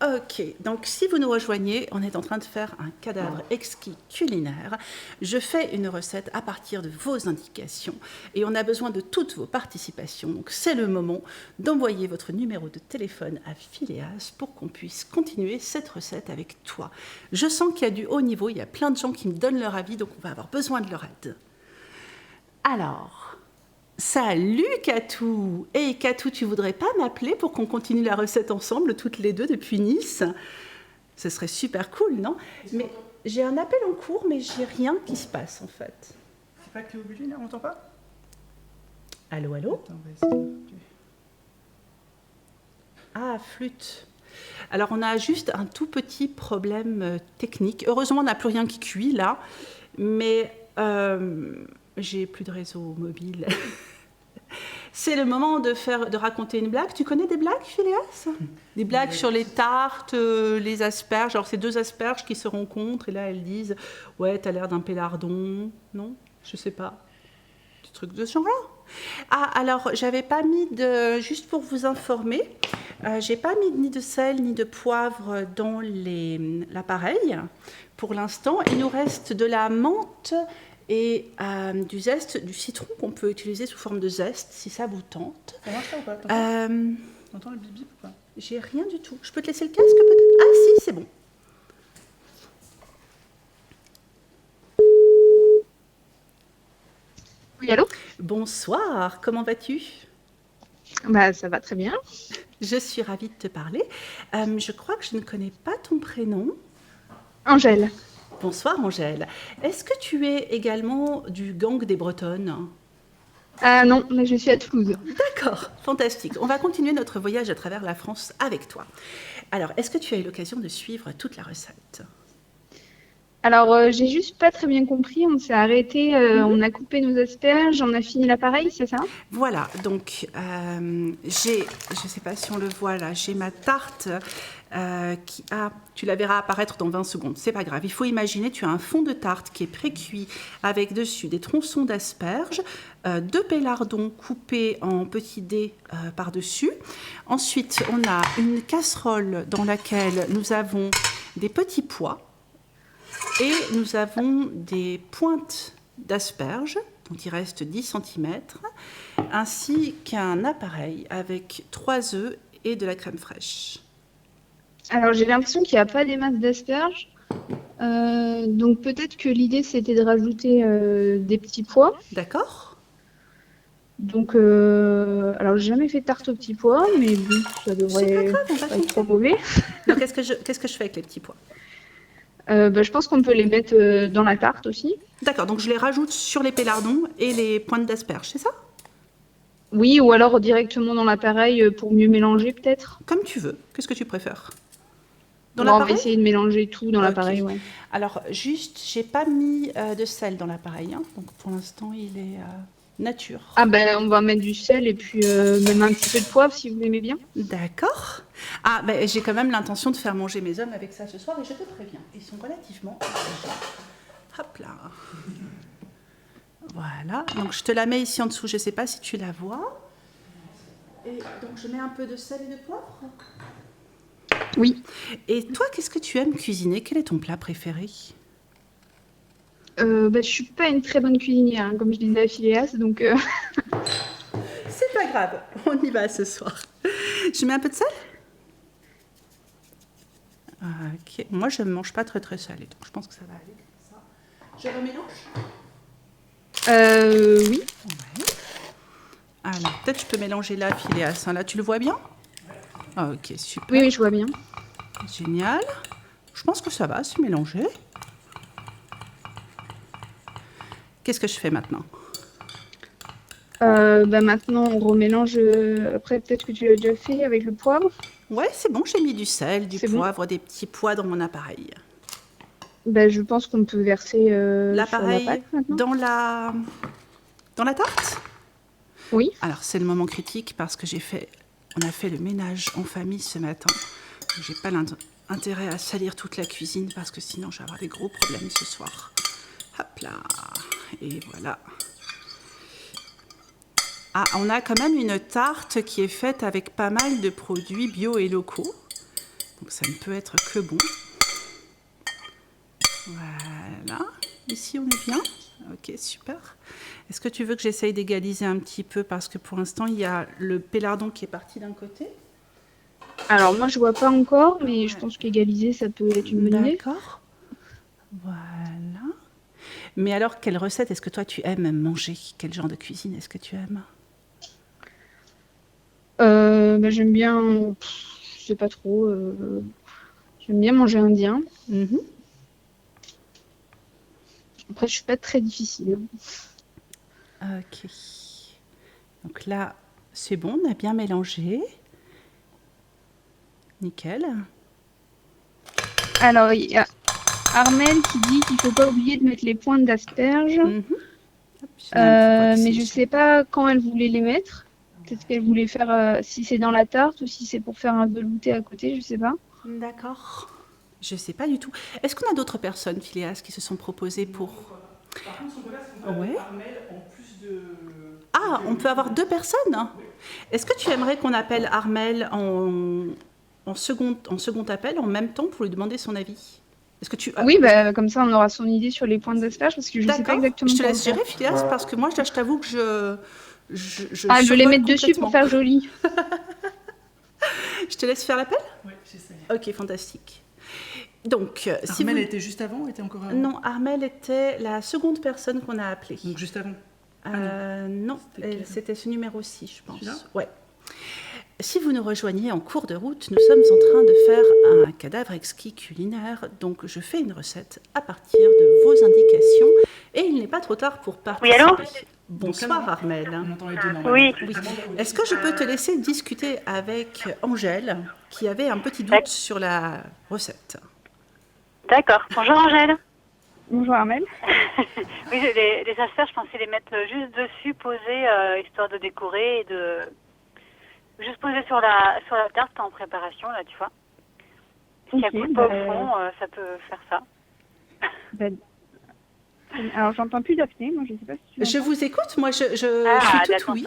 ok, donc si vous nous rejoignez, on est en train de faire un cadavre exquis culinaire. Je fais une recette à partir de vos indications et on a besoin de toutes vos participations. Donc c'est le moment d'envoyer votre numéro de téléphone à Phileas pour qu'on puisse continuer cette recette avec toi. Je sens qu'il y a du haut niveau, il y a plein de gens qui me donnent leur avis, donc on va avoir besoin de leur aide. Alors, Salut Katou! Et Katou, tu voudrais pas m'appeler pour qu'on continue la recette ensemble, toutes les deux, depuis Nice? Ce serait super cool, non? Mais j'ai un appel en cours, mais j'ai rien qui se passe en fait. C'est pas Cléobulline, on m'entend pas? Allô, allô? Attends, on va essayer. Ah, flûte. Alors, on a juste un tout petit problème technique. Heureusement, on n'a plus rien qui cuit là, mais j'ai plus de réseau mobile. C'est le moment de raconter une blague. Tu connais des blagues, Phileas? Des blagues sur les tartes, les asperges. Alors, c'est 2 asperges qui se rencontrent et là, elles disent « Ouais, t'as l'air d'un pélardon. » Non? Je sais pas. Des trucs de ce genre-là. Ah, alors, j'avais pas mis de... Juste pour vous informer, j'ai pas mis ni de sel ni de poivre dans l'appareil. Pour l'instant, il nous reste de la menthe et du zeste, du citron qu'on peut utiliser sous forme de zeste, si ça vous tente. Ça marche ça ou pas? T'entends le bip-bip ou pas? J'ai rien du tout. Je peux te laisser le casque peut-être? Ah si, c'est bon. Oui, allô? Bonsoir, comment vas-tu? Bah, ça va très bien. Je suis ravie de te parler. Je crois que je ne connais pas ton prénom. Angèle. Bonsoir Angèle. Est-ce que tu es également du gang des Bretonnes? Ah non, mais je suis à Toulouse. D'accord, fantastique. On va continuer notre voyage à travers la France avec toi. Alors, est-ce que tu as eu l'occasion de suivre toute la recette? Alors, j'ai juste pas très bien compris. On s'est arrêté, on a coupé nos asperges, on a fini l'appareil, c'est ça? Voilà, donc je ne sais pas si on le voit là, j'ai ma tarte qui a, tu la verras apparaître dans 20 secondes, c'est pas grave. Il faut imaginer, tu as un fond de tarte qui est pré-cuit avec dessus des tronçons d'asperges, 2 pélardons coupés en petits dés par-dessus. Ensuite, on a une casserole dans laquelle nous avons des petits pois. Et nous avons des pointes d'asperges, dont il reste 10 cm, ainsi qu'un appareil avec 3 œufs et de la crème fraîche. Alors, j'ai l'impression qu'il n'y a pas des masses d'asperges. Donc, peut-être que l'idée, c'était de rajouter des petits pois. D'accord. Donc, alors, j'ai jamais fait de tarte aux petits pois, mais bon, ça devrait pas être trop mauvais. Donc, qu'est-ce que je fais avec les petits pois? Je pense qu'on peut les mettre dans la tarte aussi. D'accord, donc je les rajoute sur les pélardons et les pointes d'asperges, c'est ça? Oui, ou alors directement dans l'appareil pour mieux mélanger peut-être. Comme tu veux. Qu'est-ce que tu préfères? On va essayer de mélanger tout dans l'appareil, ouais. Alors, juste, j'ai pas mis de sel dans l'appareil, hein, donc pour l'instant, il est nature. Ah ben, on va mettre du sel et puis même un petit peu de poivre si vous aimez bien. D'accord. Ah, ben, j'ai quand même l'intention de faire manger mes hommes avec ça ce soir et je te préviens, ils sont relativement légers. Hop là. Voilà, donc je te la mets ici en dessous, je ne sais pas si tu la vois. Et donc je mets un peu de sel et de poivre. Oui. Et toi, qu'est-ce que tu aimes cuisiner? Quel est ton plat préféré? Je suis pas une très bonne cuisinière, hein, comme je disais à Phileas, donc... C'est pas grave, on y va ce soir. Je mets un peu de sel? Ok, moi je ne mange pas très très salé, donc je pense que ça va aller comme ça. Je remélange? Oui. Ouais. Alors, peut-être je peux mélanger là, Phileas. Là, tu le vois bien? Ok, super. Oui, je vois bien. Génial. Je pense que ça va se mélanger. Qu'est-ce que je fais maintenant? Maintenant, on remélange. Après, peut-être que tu l'as déjà fait avec le poivre. Ouais, c'est bon, j'ai mis du sel, du poivre, bon. des petits pois dans mon appareil. Je pense qu'on peut verser l'appareil sur la pâte maintenant. Dans la tarte? Oui. Alors, c'est le moment critique parce que on a fait le ménage en famille ce matin. J'ai pas intérêt à salir toute la cuisine parce que sinon, je vais avoir des gros problèmes ce soir. Hop là. Et voilà. Ah, on a quand même une tarte qui est faite avec pas mal de produits bio et locaux. Donc ça ne peut être que bon. Voilà. Ici, on est bien. Ok, super. Est-ce que tu veux que j'essaye d'égaliser un petit peu? Parce que pour l'instant, il y a le pélardon qui est parti d'un côté. Alors, moi, je vois pas encore, mais je pense qu'égaliser, ça peut être une bonne idée. D'accord. Voilà. Mais alors, quelle recette est-ce que toi tu aimes manger? Quel genre de cuisine est-ce que tu aimes? J'aime bien, je sais pas trop, j'aime bien manger indien. Après, je suis pas très difficile. Ok. Donc là, c'est bon, on a bien mélangé. Nickel. Alors, il y a Armel qui dit qu'il faut pas oublier de mettre les pointes d'asperges. Mais je sais pas quand elle voulait les mettre. Peut-être qu'elle voulait faire, si c'est dans la tarte ou si c'est pour faire un velouté à côté, je sais pas. D'accord. Je sais pas du tout. Est-ce qu'on a d'autres personnes, Phileas, qui se sont proposées pour... Par contre, on peut faire Armel en plus de... Ah, on peut avoir 2 personnes. Est-ce que tu aimerais qu'on appelle Armel en second appel, en même temps, pour lui demander son avis? Est-ce que tu... Oui, comme ça, on aura son idée sur les pointes d'asperges, parce que je sais pas exactement. Je te laisse gérer, Phileas, parce que moi, je t'avoue que je je vais les mettre dessus pour faire joli. Je te laisse faire l'appel? Oui, j'essaie. Ok, fantastique. Donc, Armel était juste avant ou était encore avant? Non, Armel était la seconde personne qu'on a appelée. Donc juste avant? Non, c'était ce numéro-ci, je pense. Celui-là? Ouais. Si vous nous rejoignez en cours de route, nous sommes en train de faire un cadavre exquis culinaire. Donc, je fais une recette à partir de vos indications. Et il n'est pas trop tard pour participer. Oui, allô? Bonsoir, Armel. On entend les deux normalement. Oui. Est-ce que je peux te laisser discuter avec Angèle, qui avait un petit doute sur la recette? D'accord. Bonjour Angèle. Bonjour Armel. Oui, les asperges, je pensais les mettre juste dessus, posées, histoire de décorer et de... Juste poser sur la tarte en préparation, là, tu vois. Si elle coule pas au fond, ça peut faire ça. Alors, j'entends plus Daphné, moi je sais pas si tu Je vous écoute, moi je suis tout oui.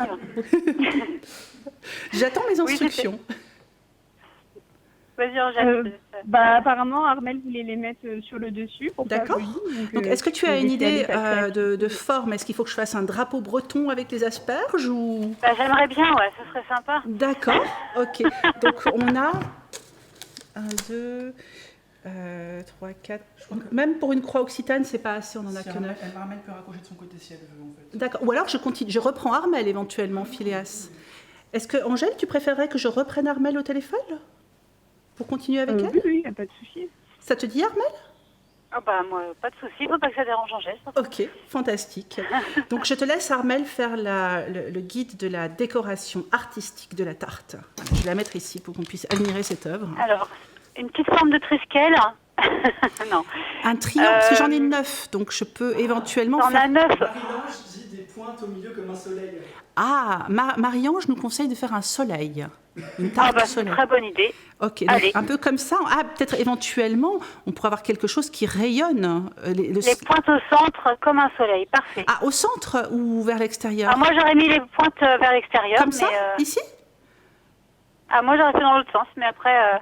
J'attends les instructions. Vas-y Angèle. Apparemment, Armel voulait les mettre sur le dessus. D'accord. Donc, est-ce que tu as une idée de forme? Est-ce qu'il faut que je fasse un drapeau breton avec les asperges ou... J'aimerais bien, ouais, ce serait sympa. D'accord, ok. Donc, on a 1, 2, 3, 4... Même pour une croix occitane, c'est pas assez, on en a que 9. Armel peut raccrocher de son côté si elle veut, en fait. D'accord. Ou alors, je reprends Armel éventuellement, Phileas. Est-ce que, Angèle, tu préférerais que je reprenne Armel au téléphone pour continuer avec elle? Oui, il n'y a pas de souci. Ça te dit, Armel? Moi, pas de souci, il ne faut pas que ça dérange Angèle. Ok, fantastique. Donc, je te laisse, Armel, faire le guide de la décoration artistique de la tarte. Je vais la mettre ici pour qu'on puisse admirer cette œuvre. Alors, une petite forme de triskel. Non. Un triangle, parce que j'en ai 9, donc je peux éventuellement faire... T'en as 9. Marie-Ange dit des pointes au milieu comme un soleil. Ah, Marie-Ange nous conseille de faire un soleil. Une tarte c'est une très bonne idée. Ok, donc un peu comme ça. Ah, peut-être éventuellement, on pourrait avoir quelque chose qui rayonne. Les pointes au centre comme un soleil, parfait. Ah, au centre ou vers l'extérieur? Moi, j'aurais mis les pointes vers l'extérieur. Comme ça, ici? Moi, j'aurais fait dans l'autre sens, mais après,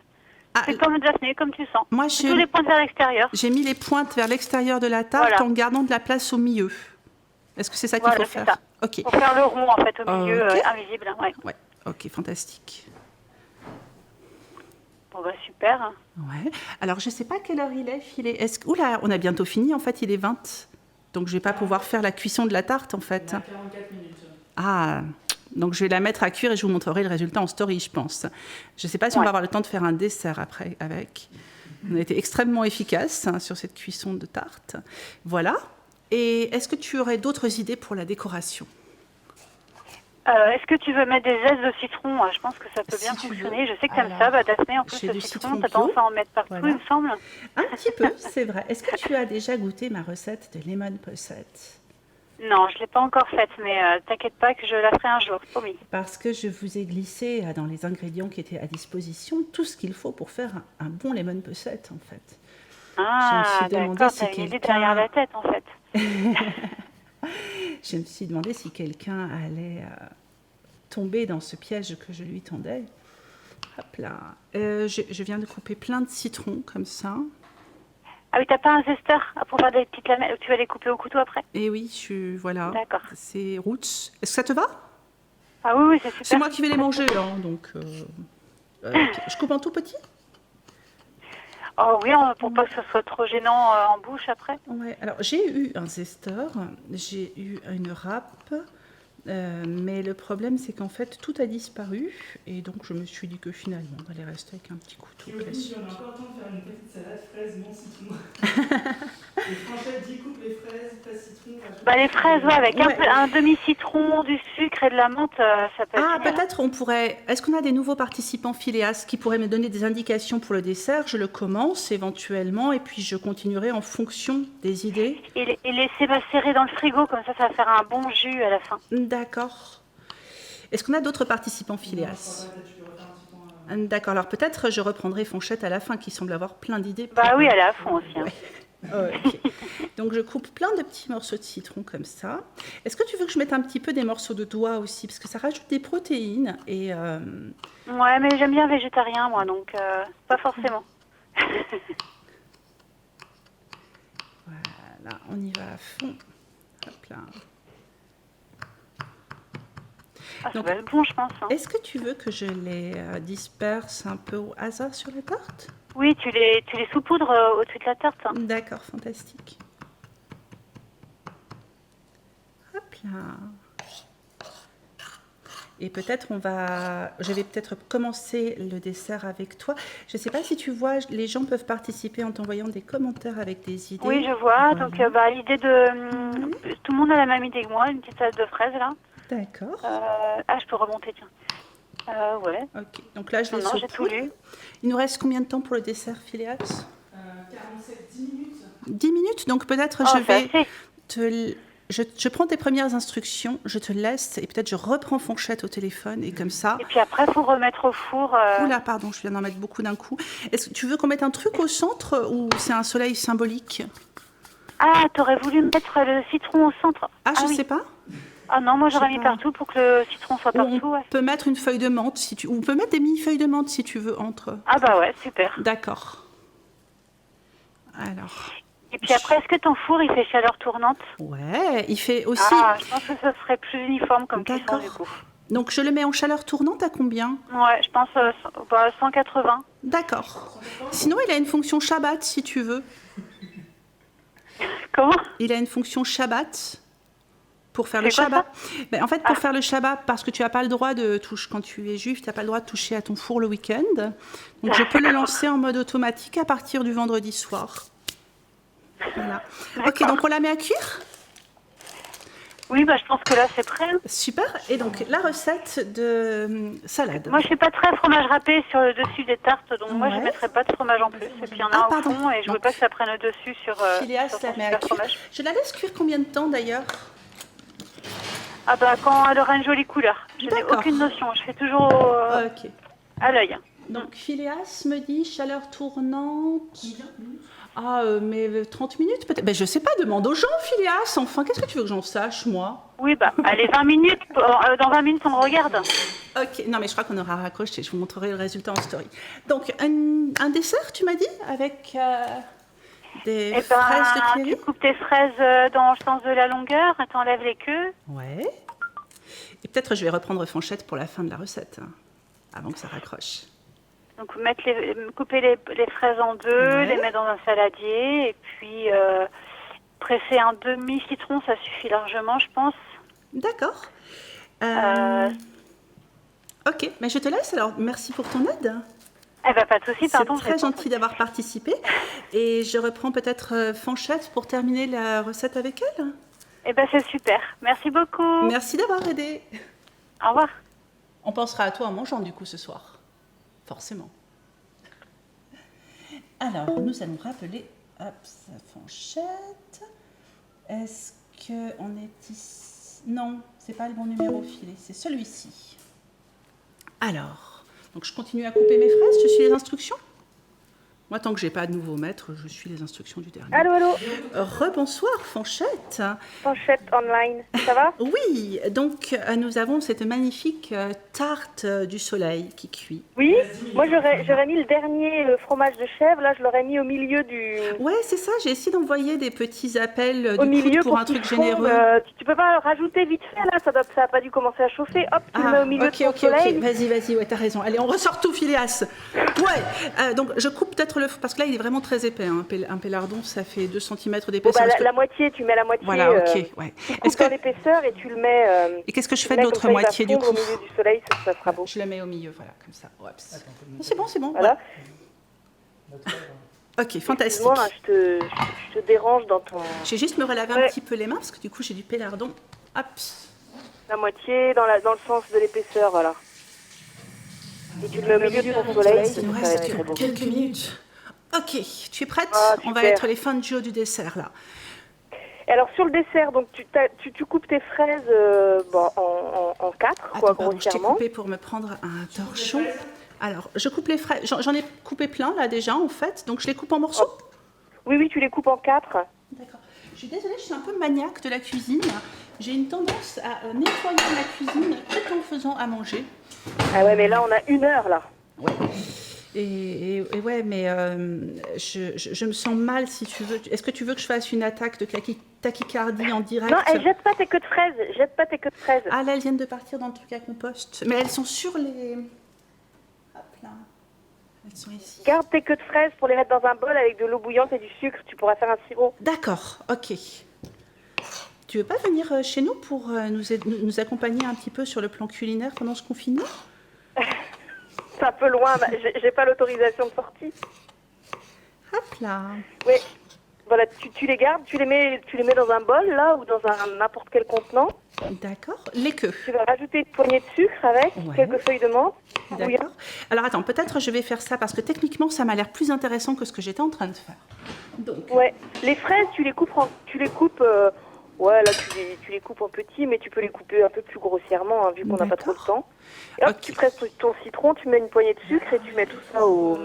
c'est comme Daphné, comme tu sens. Moi, tous les pointes vers l'extérieur. J'ai mis les pointes vers l'extérieur de la tarte en gardant de la place au milieu. Est-ce que c'est ça qu'il faut faire? Ça. Ok. Pour faire le rond, en fait, au milieu, invisible. Ouais, ok, fantastique. Bon, super. Ouais. Alors, je ne sais pas quelle heure il est, Philé. Oula, on a bientôt fini, en fait, il est 20. Donc, je ne vais pas pouvoir faire la cuisson de la tarte, en fait. 44 minutes. Ah, donc je vais la mettre à cuire et je vous montrerai le résultat en story, je pense. Je ne sais pas si on va avoir le temps de faire un dessert après avec. On a été extrêmement efficace sur cette cuisson de tarte. Voilà. Et est-ce que tu aurais d'autres idées pour la décoration? Est-ce que tu veux mettre des zestes de citron? Je pense que ça peut bien fonctionner. Je sais que tu aimes ça, Daphné. En plus, le citron, tu as tendance à en mettre partout, il me semble. Un petit peu, c'est vrai. Est-ce que tu as déjà goûté ma recette de lemon posset? Non, je ne l'ai pas encore faite, mais t'inquiète pas que je la ferai un jour, promis. Parce que je vous ai glissé dans les ingrédients qui étaient à disposition tout ce qu'il faut pour faire un bon lemon posset, en fait. D'accord, t'as une idée derrière la tête, en fait. Je me suis demandé si quelqu'un allait tomber dans ce piège que je lui tendais. Hop là. Je viens de couper plein de citrons, comme ça. Ah oui, t'as pas un zesteur pour faire des petites lamelles? Tu vas les couper au couteau après? Eh oui, voilà. D'accord. C'est roots. Est-ce que ça te va? Ah oui, c'est super. C'est moi qui vais les manger, hein, donc... Je coupe en tout petit? Oh oui, pour pas que ce soit trop gênant en bouche après. Ouais, alors j'ai eu un zesteur, j'ai eu une râpe, mais le problème c'est qu'en fait tout a disparu et donc je me suis dit que finalement on allait rester avec un petit couteau classique. On a encore le temps de faire une petite salade fraise, non citron. Et Franchette dit coupe les fraises, pas citron. Les fraises, ouais, avec un demi-citron, du sucre et de la menthe, ça peut être Ah, génial. peut-être on pourrait... Est-ce qu'on a des nouveaux participants Phileas qui pourraient me donner des indications pour le dessert? Je le commence éventuellement et puis je continuerai en fonction des idées. Et laissez macérer dans le frigo, comme ça va faire un bon jus à la fin. D'accord. Est-ce qu'on a d'autres participants Phileas? D'accord, alors peut-être je reprendrai Fonchette à la fin qui semble avoir plein d'idées. Bah oui, elle est à fond aussi. Hein. Ouais. Ok. Donc je coupe plein de petits morceaux de citron comme ça. Est-ce que tu veux que je mette un petit peu des morceaux de doigts aussi? Parce que ça rajoute des protéines et... Ouais, mais j'aime bien végétarien moi, donc pas forcément. Voilà, on y va à fond. Hop là. Ah, ça va être bon, je pense. Hein. Est-ce que tu veux que je les disperse un peu au hasard sur la tarte? Oui, tu les saupoudres au-dessus de la tarte. Hein. D'accord, fantastique. Hop là. Et peut-être je vais peut-être commencer le dessert avec toi. Je ne sais pas si tu vois, les gens peuvent participer en t'envoyant des commentaires avec des idées. Oui, je vois. Voilà. Donc l'idée de... Tout le monde a la même idée que moi, une petite salade de fraises là. D'accord. Je peux remonter, tiens. Ouais. Ok, donc là je les j'ai tout lu. Il nous reste combien de temps pour le dessert, Phileas? 47, 10 minutes. 10 minutes, donc peut-être je prends tes premières instructions, je te laisse et peut-être je reprends Fonchette au téléphone et comme ça... Et puis après, il faut remettre au four... Oula, pardon, je viens d'en mettre beaucoup d'un coup. Est-ce que tu veux qu'on mette un truc au centre ou c'est un soleil symbolique? Ah, t'aurais voulu mettre le citron au centre? Ah, je sais pas. Ah non, moi j'aurais mis partout pour que le citron soit partout. On peut mettre une feuille de menthe, ou on peut mettre des mini-feuilles de menthe si tu veux entre. Ah bah ouais, super. D'accord. Alors... Et puis après, est-ce que ton four, il fait chaleur tournante? Ouais, il fait aussi... Ah, je pense que ça serait plus uniforme comme cuisson du coup. Donc je le mets en chaleur tournante à combien? Ouais, je pense 180. D'accord. Sinon, il a une fonction Shabbat si tu veux. Comment? Il a une fonction Shabbat pour faire le Shabbat. Ben, en fait, pour faire le Shabbat, parce que tu n'as pas le droit de toucher, quand tu es juif, tu n'as pas le droit de toucher à ton four le week-end. Donc je peux le lancer en mode automatique à partir du vendredi soir. Voilà. Ok, donc on la met à cuire? Oui, bah, je pense que là, c'est prêt. Super. Et donc, la recette de salade. Moi, je ne suis pas très fromage râpé sur le dessus des tartes, donc moi, je ne mettrais pas de fromage en plus. Et puis, il y en a au fond, et je ne veux pas que ça prenne le dessus sur Phileas la met à cuire. Fromage. Je la laisse cuire combien de temps, d'ailleurs? Ah bah, quand elle aura une jolie couleur. Je n'ai aucune notion. Je fais toujours à l'œil. Donc, Phileas me dit chaleur tournante... Ah, mais 30 minutes peut-être? Ben, je sais pas, demande aux gens, Phileas. Enfin, qu'est-ce que tu veux que j'en sache, moi? Oui, bah, allez, 20 minutes. Dans 20 minutes, on me regarde. Ok, non, mais je crois qu'on aura raccroché. Je vous montrerai le résultat en story. Donc, un dessert, tu m'as dit? Avec des fraises de Cléry? Tu coupes tes fraises dans le sens de la longueur, tu enlèves les queues. Ouais. Et peut-être je vais reprendre Fonchette pour la fin de la recette, hein, avant que ça raccroche. Donc, couper les fraises en deux, les mettre dans un saladier, et puis presser un demi-citron, ça suffit largement, je pense. D'accord. Ok, mais je te laisse alors. Merci pour ton aide. Eh ben, pas de souci, pardon. C'est très gentil d'avoir participé. Et je reprends peut-être Fonchette pour terminer la recette avec elle. Eh ben, c'est super. Merci beaucoup. Merci d'avoir aidé. Au revoir. On pensera à toi en mangeant du coup ce soir. Forcément. Alors, nous allons rappeler sa Fonchette. Est-ce qu'on est ici? Non, c'est pas le bon numéro filé, c'est celui-ci. Alors, donc je continue à couper mes fraises, je suis les instructions. Moi, tant que j'ai pas de nouveau maître, je suis les instructions du dernier. Allô, allô. Rebonsoir, Fonchette. Fonchette online, ça va? Oui, donc nous avons cette magnifique tarte du soleil qui cuit. Oui, moi j'aurais mis le dernier fromage de chèvre, là je l'aurais mis au milieu du... Ouais, c'est ça, j'ai essayé d'envoyer des petits appels au milieu pour un truc généreux. Tu peux pas rajouter vite fait là, ça a pas dû commencer à chauffer, hop, tu le mets au milieu de ton soleil. Ok, vas-y, ouais, t'as raison. Allez, on ressort tout, Phileas. Ouais, donc je coupe peut-être peut-être parce que là, il est vraiment très épais. Hein. Un pélardon, ça fait 2 cm Bon, d'épaisseur. bah, la moitié, tu mets la moitié. Voilà, ok. Ouais. Tu coupes dans l'épaisseur et tu le mets. Et qu'est-ce que je tu fais le de mets l'autre comme ça, moitié il va du fondre coup? au milieu du soleil, ça sera beau. Je la mets au milieu, voilà, comme ça. Oups. C'est bon. Voilà. Ouais. Ok, fantastique. Moi, je te dérange dans ton. Je vais juste me relaver un petit peu les mains parce que du coup, j'ai du pélardon. Hop. La moitié dans le sens de l'épaisseur, voilà. Et tu le mets au milieu de ton soleil. Il nous ça va reste être très beau. quelques minutes. Ok, tu es prête? Ah, On va super. être les fins de Joe du dessert là. Et alors sur le dessert, donc tu coupes tes fraises en 4, Attends, quoi, pardon, je t'ai grossièrement. coupé pour me prendre un torchon. Alors, je coupe les fraises. J'en ai coupé plein là déjà en fait, donc je les coupe en morceaux. Oui, tu les coupes en 4. D'accord. Je suis désolée, je suis un peu maniaque de la cuisine. J'ai une tendance à nettoyer ma cuisine tout en faisant à manger. Ah ouais, mais là on a 1 heure là. Ouais. Et ouais, mais je me sens mal si tu veux. Est-ce que tu veux que je fasse une attaque de tachycardie en direct? Non, jette pas tes queues de fraises. Ah là, elles viennent de partir dans le truc à compost. Mais elles sont sur les... Hop là. Elles sont ici. Garde tes queues de fraises pour les mettre dans un bol avec de l'eau bouillante et du sucre. Tu pourras faire un sirop. D'accord, ok. Tu veux pas venir chez nous pour nous accompagner un petit peu sur le plan culinaire pendant ce confinement? C'est un peu loin, j'ai pas l'autorisation de sortie. Hop là. Oui. Voilà, tu les gardes, tu les mets dans un bol là ou dans n'importe quel contenant. D'accord. Les queues. Tu vas rajouter une poignée de sucre avec, quelques feuilles de menthe. D'accord. Alors attends, peut-être je vais faire ça parce que techniquement ça m'a l'air plus intéressant que ce que j'étais en train de faire. Donc. Ouais. Les fraises, tu les coupes ouais, là tu les coupes en petits, mais tu peux les couper un peu plus grossièrement, hein, vu qu'on n'a pas trop de temps. Et hop, tu presses ton citron, tu mets une poignée de sucre et tu mets tout ça au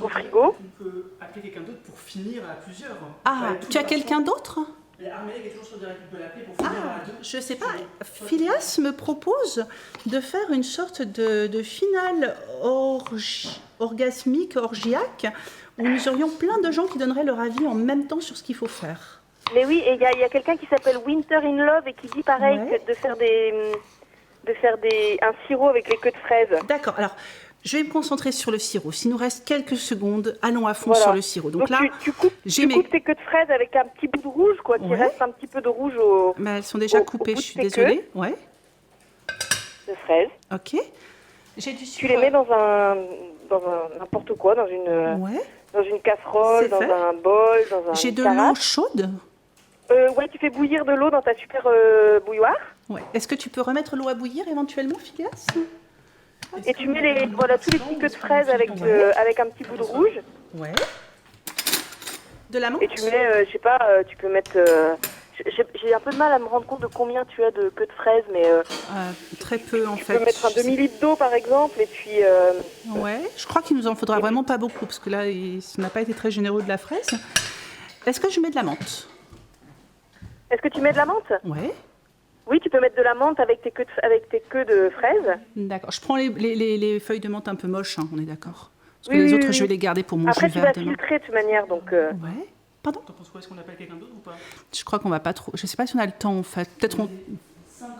frigo. Tu peux appeler quelqu'un d'autre pour finir à plusieurs. Ah, tu as quelqu'un d'autre? Armélec est toujours sur direct, tu peux l'appeler pour finir à 2. Je sais pas. Phileas me propose de faire une sorte de finale orgasmique, orgiaque, où nous aurions plein de gens qui donneraient leur avis en même temps sur ce qu'il faut faire. Mais oui, et il y a quelqu'un qui s'appelle Winter in Love et qui dit pareil que de faire un sirop avec les queues de fraises. D'accord, alors je vais me concentrer sur le sirop. S'il nous reste quelques secondes, allons à fond sur le sirop. Donc là, tu coupes tes queues de fraises avec un petit bout de rouge, quoi, qui reste un petit peu de rouge au. Mais elles sont déjà coupées, je suis désolée. Ouais. De fraises. Ok. J'ai du sucre. Tu les mets dans un n'importe quoi, dans une casserole, dans un bol, dans un. J'ai de l'eau chaude. Ouais, tu fais bouillir de l'eau dans ta super bouilloire. Ouais. Est-ce que tu peux remettre l'eau à bouillir éventuellement, Phileas? Et tu mets tous les petits queues de fraises avec un petit bout de rouge. Ouais. De la menthe. Et tu mets, je sais pas, tu peux mettre. J'ai un peu de mal à me rendre compte de combien tu as de queues de fraises, mais. Très peu en fait. Tu peux mettre un demi-litre d'eau par exemple, et puis. Ouais, je crois qu'il nous en faudra vraiment pas beaucoup, parce que là, ça n'a pas été très généreux de la fraise. Est-ce que je mets de la menthe? Est-ce que tu mets de la menthe? Ouais. Oui, tu peux mettre de la menthe avec tes queues de fraises. D'accord. Je prends les feuilles de menthe un peu moches, hein, on est d'accord. Parce que les autres, je vais les garder pour mon jus vert demain. Après, tu vas filtrer de toute manière, donc. Ouais. Pardon? T'en penses quoi? Est-ce qu'on appelle quelqu'un d'autre ou pas? Je crois qu'on va pas trop. Je sais pas si on a le temps en fait. Peut-être on. 54.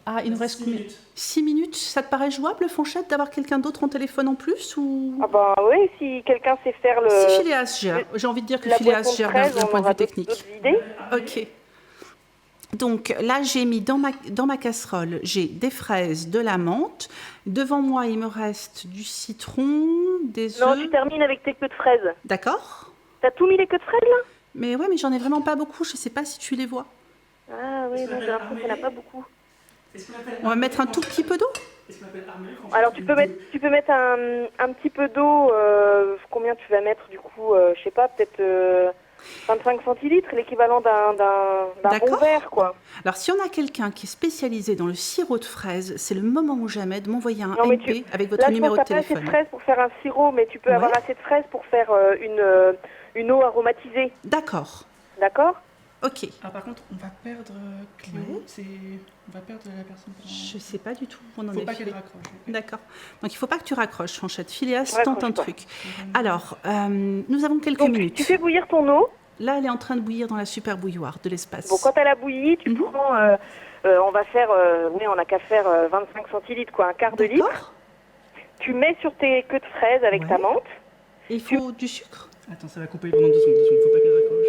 Ah, il nous reste 6 minutes. Ça te paraît jouable, Fanchette, d'avoir quelqu'un d'autre en téléphone en plus ou... Ah bah oui, si quelqu'un sait faire le. Si Phileas gère. J'ai envie de dire que Phileas gère d'un point de vue technique. Idées. Ok. Donc là, j'ai mis dans ma casserole, j'ai des fraises, de la menthe. Devant moi, il me reste du citron, des œufs. Non, tu termines avec tes queues de fraises. D'accord. T'as tout mis les queues de fraises là? Mais ouais, mais j'en ai vraiment pas beaucoup. Je sais pas si tu les vois. Ah oui, non, j'ai l'impression qu'il n'y en a pas beaucoup. On va mettre un tout petit peu d'eau. Alors tu peux mettre un petit peu d'eau. Combien tu vas mettre du coup? Je sais pas, peut-être 25 centilitres, l'équivalent d'un bon verre, quoi. Alors si on a quelqu'un qui est spécialisé dans le sirop de fraises, c'est le moment ou jamais de m'envoyer un MP avec votre numéro de téléphone. Là, je pense que t'as pas assez de fraises pour faire un sirop, mais tu peux avoir assez de fraises pour faire une eau aromatisée. D'accord. D'accord? Ok. Ah, par contre, on va perdre Cléo. On va perdre la personne. Je sais pas du tout. On en faut pas qu'elle raccroche. D'accord. Donc il faut pas que tu raccroches, Fanchette. Phileas tente un truc. Alors, nous avons quelques minutes. Tu fais bouillir ton eau. Là, elle est en train de bouillir dans la super bouilloire de l'espace. Bon, quand elle a bouilli, tu prends. On va faire. Oui, on n'a qu'à faire 25 centilitres, quoi, un quart de litre. Tu mets sur tes queues de fraises avec ta menthe. Et il faut du sucre? Attends, ça va couper pendant 2 secondes, il ne faut pas qu'elle raccroche.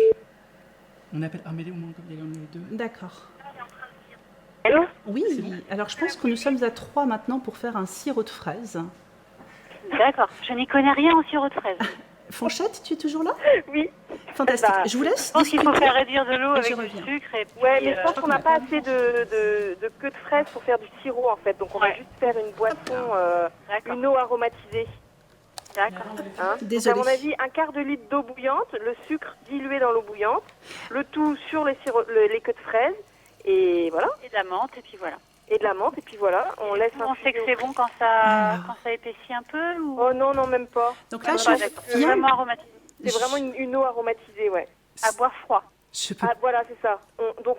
On appelle Armédée au moment comme il y a les deux. D'accord. Allô? Oui, alors je pense que nous sommes à 3 maintenant pour faire un sirop de fraises. D'accord. Je n'y connais rien en sirop de fraise. Fanchette, tu es toujours là? Oui. Fantastique. Bah, Je vous laisse Je pense qu'il faut discuter. faire réduire de l'eau Et avec je du reviens. sucre. Et puis, Ouais, mais je pense qu'on n'a pas assez de queue de fraise pour faire du sirop en fait. Donc on va Ouais. juste faire une boisson, D'accord. une eau aromatisée. D'accord. Hein. Donc, Désolée. à mon avis, un quart de litre d'eau bouillante, le sucre dilué dans l'eau bouillante, le tout sur les queues de fraises, et voilà. Et de la menthe, et puis voilà. Et de la menthe, et puis voilà. On laisse On sait que infuser c'est bon quand ça épaissit un peu ou... Oh non, non, même pas. Donc là, D'accord. je C'est viens... vraiment aromatisé. C'est vraiment une eau aromatisée, ouais. À boire froid. Je peux... Ah, voilà, c'est ça. Donc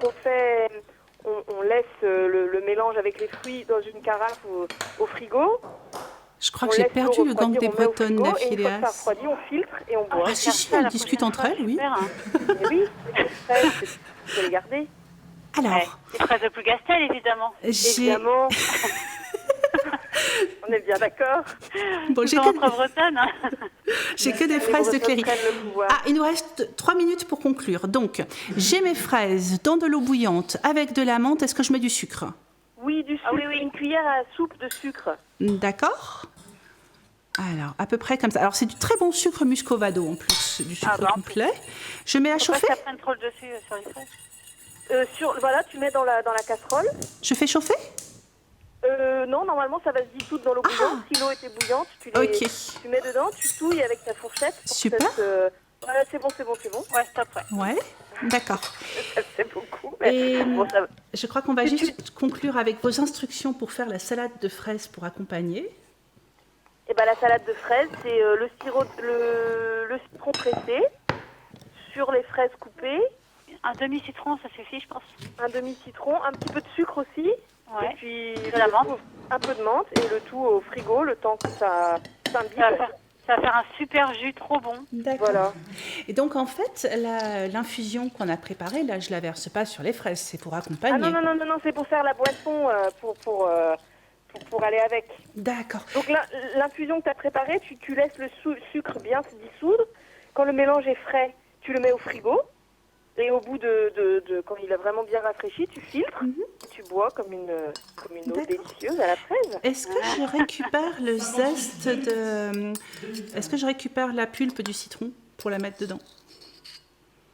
on laisse le mélange avec les fruits dans une carafe au frigo. Je crois On que j'ai laisse l'eau perdu le gang refroidir, des on met au bretonnes, frigo, la et une fois que ça Phileas. refroidit, on filtre et on boit. Ah si, elles discutent entre elles, oui. Super, hein. Mais oui, tu peux les garder. Ouais. Alors, Les fraises de Plougastel, évidemment. Évidemment. On est bien d'accord. Bon, Tout entre bretonnes. Hein. j'ai que des Les fraises de Bretons Cléry. prennent le pouvoir. Ah, il nous reste 3 minutes pour conclure. Donc, j'ai mes fraises dans de l'eau bouillante avec de la menthe. Est-ce que je mets du sucre? Oui, du sucre. Une cuillère à soupe de sucre. D'accord. Alors, à peu près comme ça. Alors, c'est du très bon sucre muscovado en plus, du sucre complet. Je mets à Faut pas chauffer. que ça prenne trop le dessus sur les fraises. Voilà, tu mets dans la casserole. Je fais chauffer? Non, normalement, ça va se dissoudre dans l'eau bouillante. Si l'eau était bouillante, tu mets dedans, tu touilles avec ta fourchette. Super. Voilà, c'est bon. Ouais, stop, ouais. Ouais, d'accord. C'est beaucoup. Mais Et bon, ça va. je crois qu'on va juste conclure avec vos instructions pour faire la salade de fraises pour accompagner. Et ben, la salade de fraises, c'est le citron pressé sur les fraises coupées. Un demi-citron, ça suffit, je pense. Un demi-citron, un petit peu de sucre aussi. Ouais. Et puis de la menthe. Un peu de menthe et le tout au frigo, le temps que ça s'imbibe. Ça va faire un super jus trop bon. D'accord. Voilà. Et donc, en fait, l'infusion qu'on a préparée, là, je la verse pas sur les fraises, c'est pour accompagner. Ah non, c'est pour faire la boisson, pour aller avec. D'accord. Donc l'infusion que tu as préparée, tu laisses le sucre bien se dissoudre. Quand le mélange est frais, tu le mets au frigo. Et au bout quand il a vraiment bien rafraîchi, tu filtres, et tu bois comme une eau délicieuse à la fraise. Est-ce que je récupère le zeste de... Est-ce que je récupère la pulpe du citron pour la mettre dedans?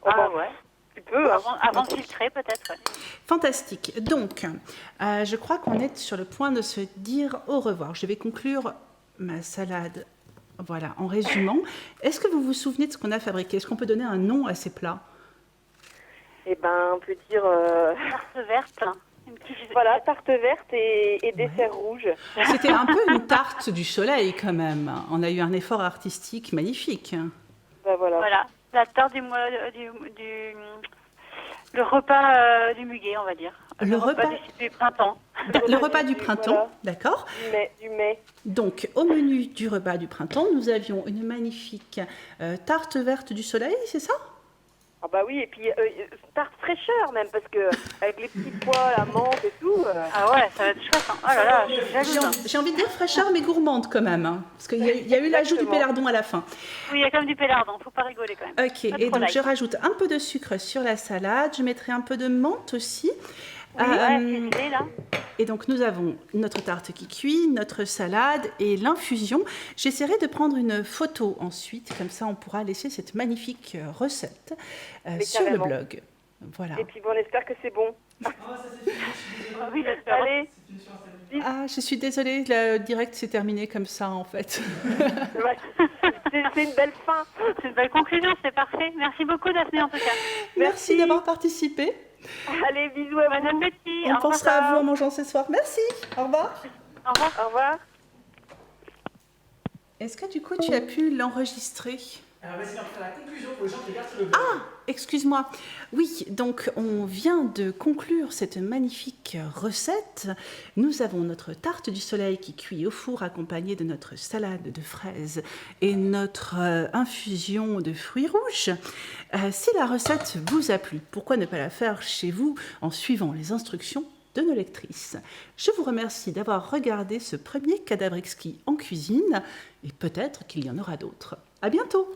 Ah ouais. Tu peux. Avant de filtrer, peut-être. Ouais. Fantastique. Donc, je crois qu'on est sur le point de se dire au revoir. Je vais conclure ma salade, voilà, en résumant. Est-ce que vous vous souvenez de ce qu'on a fabriqué? Est-ce qu'on peut donner un nom à ces plats? Eh ben, on peut dire... Tarte verte. Voilà, tarte verte et dessert rouge. C'était un peu une tarte du soleil quand même. On a eu un effort artistique magnifique. Ben voilà. Voilà, la tarte le repas du muguet, on va dire. Le repas du printemps. Le repas du printemps, voilà. d'accord. Du mai. Donc, au menu du repas du printemps, nous avions une magnifique tarte verte du soleil, c'est ça? Ah bah oui, et puis tarte fraîcheur même, parce que avec les petits pois, la menthe et tout... Ah ouais, ça va être chouette. Hein. Oh là là, je suis jalouse. J'ai envie de dire fraîcheur, mais gourmande quand même. Hein, parce qu'il y a eu l'ajout du pélardon à la fin. Oui, il y a comme du pélardon, faut pas rigoler quand même. Ok, et donc je rajoute un peu de sucre sur la salade. Je mettrai un peu de menthe aussi. Oui, ouais, là. Et donc nous avons notre tarte qui cuit, notre salade et l'infusion. J'essaierai de prendre une photo ensuite, comme ça on pourra laisser cette magnifique recette sur le blog. Voilà. Et puis bon, on espère que c'est bon. Oui, j'espère. Allez. Ah, je suis désolée, le direct s'est terminé comme ça en fait. C'est une belle fin. C'est une belle conclusion, c'est parfait. Merci beaucoup Daphné en tout cas. Merci d'avoir participé. Allez, bisous à vous. Bon appétit. On pensera à vous en mangeant ce soir. Merci. Au revoir. Au revoir. Au revoir. Est-ce que du coup tu as pu l'enregistrer? Alors vas-y, on fait la conclusion pour les gens qui regardent sur le blog. Ah, excuse-moi. Oui, donc on vient de conclure cette magnifique recette. Nous avons notre tarte du soleil qui cuit au four accompagnée de notre salade de fraises et notre infusion de fruits rouges. Si la recette vous a plu, pourquoi ne pas la faire chez vous en suivant les instructions de nos lectrices. Je vous remercie d'avoir regardé ce premier cadavre exquis en cuisine et peut-être qu'il y en aura d'autres. À bientôt.